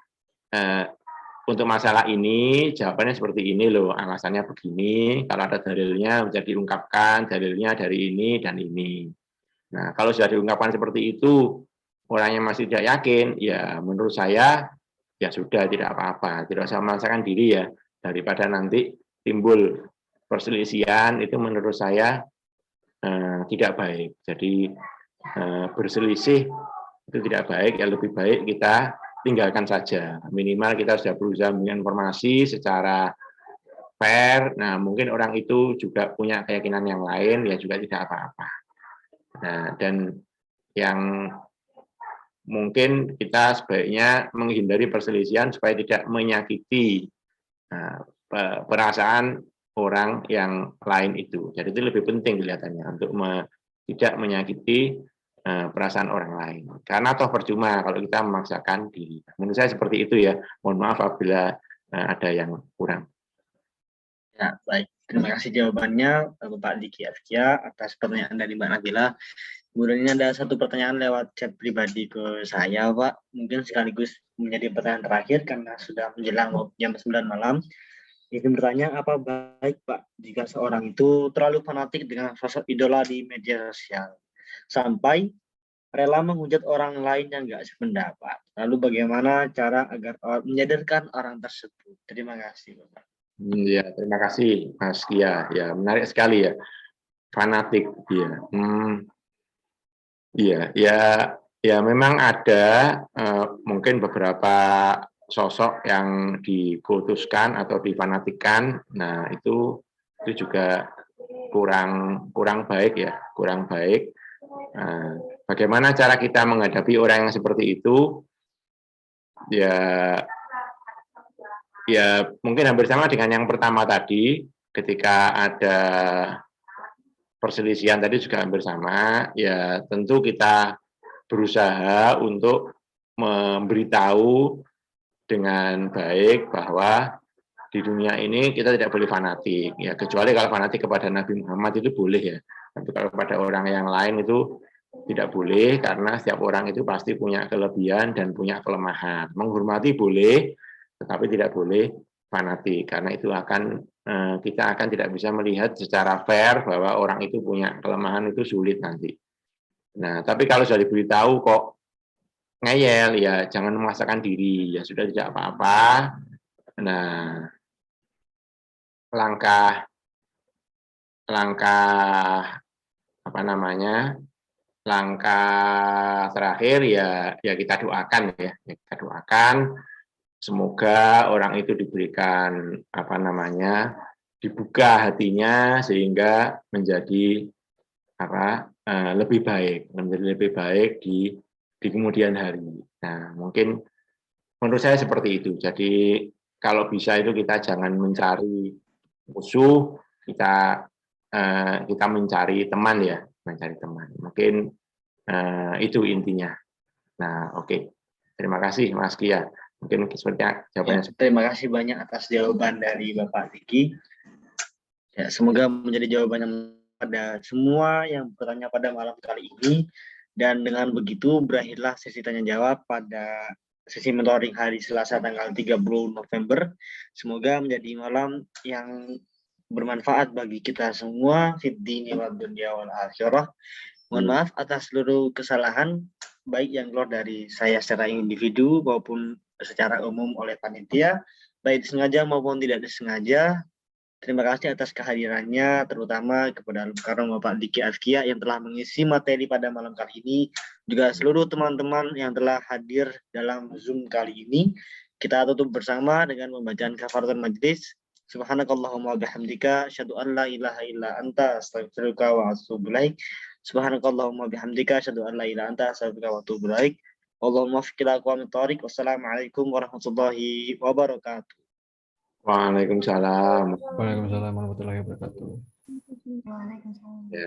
untuk masalah ini jawabannya seperti ini loh, alasannya begini, kalau ada dalilnya bisa diungkapkan, dalilnya dari ini dan ini. Nah, kalau sudah diungkapkan seperti itu, orang yang masih tidak yakin, ya menurut saya ya sudah tidak apa-apa, tidak usah memaksakan diri ya, daripada nanti timbul perselisihan itu menurut saya tidak baik. Jadi berselisih itu tidak baik, ya lebih baik kita tinggalkan saja. Minimal kita sudah berusaha memberikan informasi secara fair. Nah mungkin orang itu juga punya keyakinan yang lain, ya juga tidak apa-apa. Nah dan yang mungkin kita sebaiknya menghindari perselisihan supaya tidak menyakiti perasaan orang yang lain itu. Jadi itu lebih penting kelihatannya untuk tidak menyakiti perasaan orang lain. Karena toh percuma kalau kita memaksakan diri. Menurut saya seperti itu ya. Mohon maaf apabila ada yang kurang. Ya, baik. Terima kasih jawabannya Bapak Diki Afkia atas pertanyaan dari Mbak Nabila. Kemudian ini ada satu pertanyaan lewat chat pribadi ke saya, Pak. Mungkin sekaligus menjadi pertanyaan terakhir karena sudah menjelang jam 9 malam. Ini bertanya, apa baik, Pak, jika seorang itu terlalu fanatik dengan sosok idola di media sosial, sampai rela menghujat orang lain yang nggak sependapat. Lalu bagaimana cara agar menyadarkan orang tersebut? Terima kasih, Bapak. Ya, terima kasih, Mas Kia. Ya, menarik sekali ya. Fanatik dia. Ya memang ada mungkin beberapa sosok yang dikultuskan atau difanatikan. Nah, itu juga kurang baik ya, kurang baik. Bagaimana cara kita menghadapi orang yang seperti itu? Ya mungkin hampir sama dengan yang pertama tadi, ketika ada perselisihan tadi juga hampir sama, ya tentu kita berusaha untuk memberitahu dengan baik bahwa di dunia ini kita tidak boleh fanatik, ya kecuali kalau fanatik kepada Nabi Muhammad itu boleh ya, tapi kalau kepada orang yang lain itu tidak boleh, karena setiap orang itu pasti punya kelebihan dan punya kelemahan. Menghormati boleh, tetapi tidak boleh fanatik, karena itu kita akan tidak bisa melihat secara fair bahwa orang itu punya kelemahan, itu sulit nanti. Nah, tapi kalau sudah diberitahu kok ngeyel, ya jangan memaksakan diri, ya sudah tidak apa-apa. Nah, langkah terakhir ya kita doakan ya, kita doakan semoga orang itu diberikan dibuka hatinya sehingga menjadi lebih baik di kemudian hari. Nah, mungkin menurut saya seperti itu. Jadi kalau bisa itu kita jangan mencari musuh, kita mencari teman ya, mencari teman. Mungkin itu intinya. Nah, oke. Terima kasih Mas Kia. Mungkin sepertinya jawabannya. Ya, terima kasih banyak atas jawaban dari Bapak Diki. Ya, semoga menjadi jawaban yang pada semua yang bertanya pada malam kali ini. Dan dengan begitu berakhirlah sesi tanya jawab pada sesi mentoring hari Selasa tanggal 30 November. Semoga menjadi malam yang bermanfaat bagi kita semua. Fid dini wad dunya wal akhirah. Mohon maaf atas seluruh kesalahan, baik yang keluar dari saya secara individu maupun secara umum oleh panitia, baik disengaja maupun tidak disengaja. Terima kasih atas kehadirannya, terutama kepada Al-Mukarram Bapak Diki Azkia yang telah mengisi materi pada malam kali ini, juga seluruh teman-teman yang telah hadir dalam Zoom kali ini. Kita tutup bersama dengan membacaan kafaratul majlis. Subhanakallahumma bihamdika asyhadu an la ilaha illa anta astaghfiruka wa atubu ilaik. Subhanakallahumma bihamdika asyhadu an la ilaha anta astaghfiruka wa atubu ilaik. Allahumma fikir aqwamit thariq. Wassalamualaikum warahmatullahi wabarakatuh. Waalaikumsalam. Waalaikumsalam warahmatullahi wabarakatuh. Waalaikumsalam. Ya.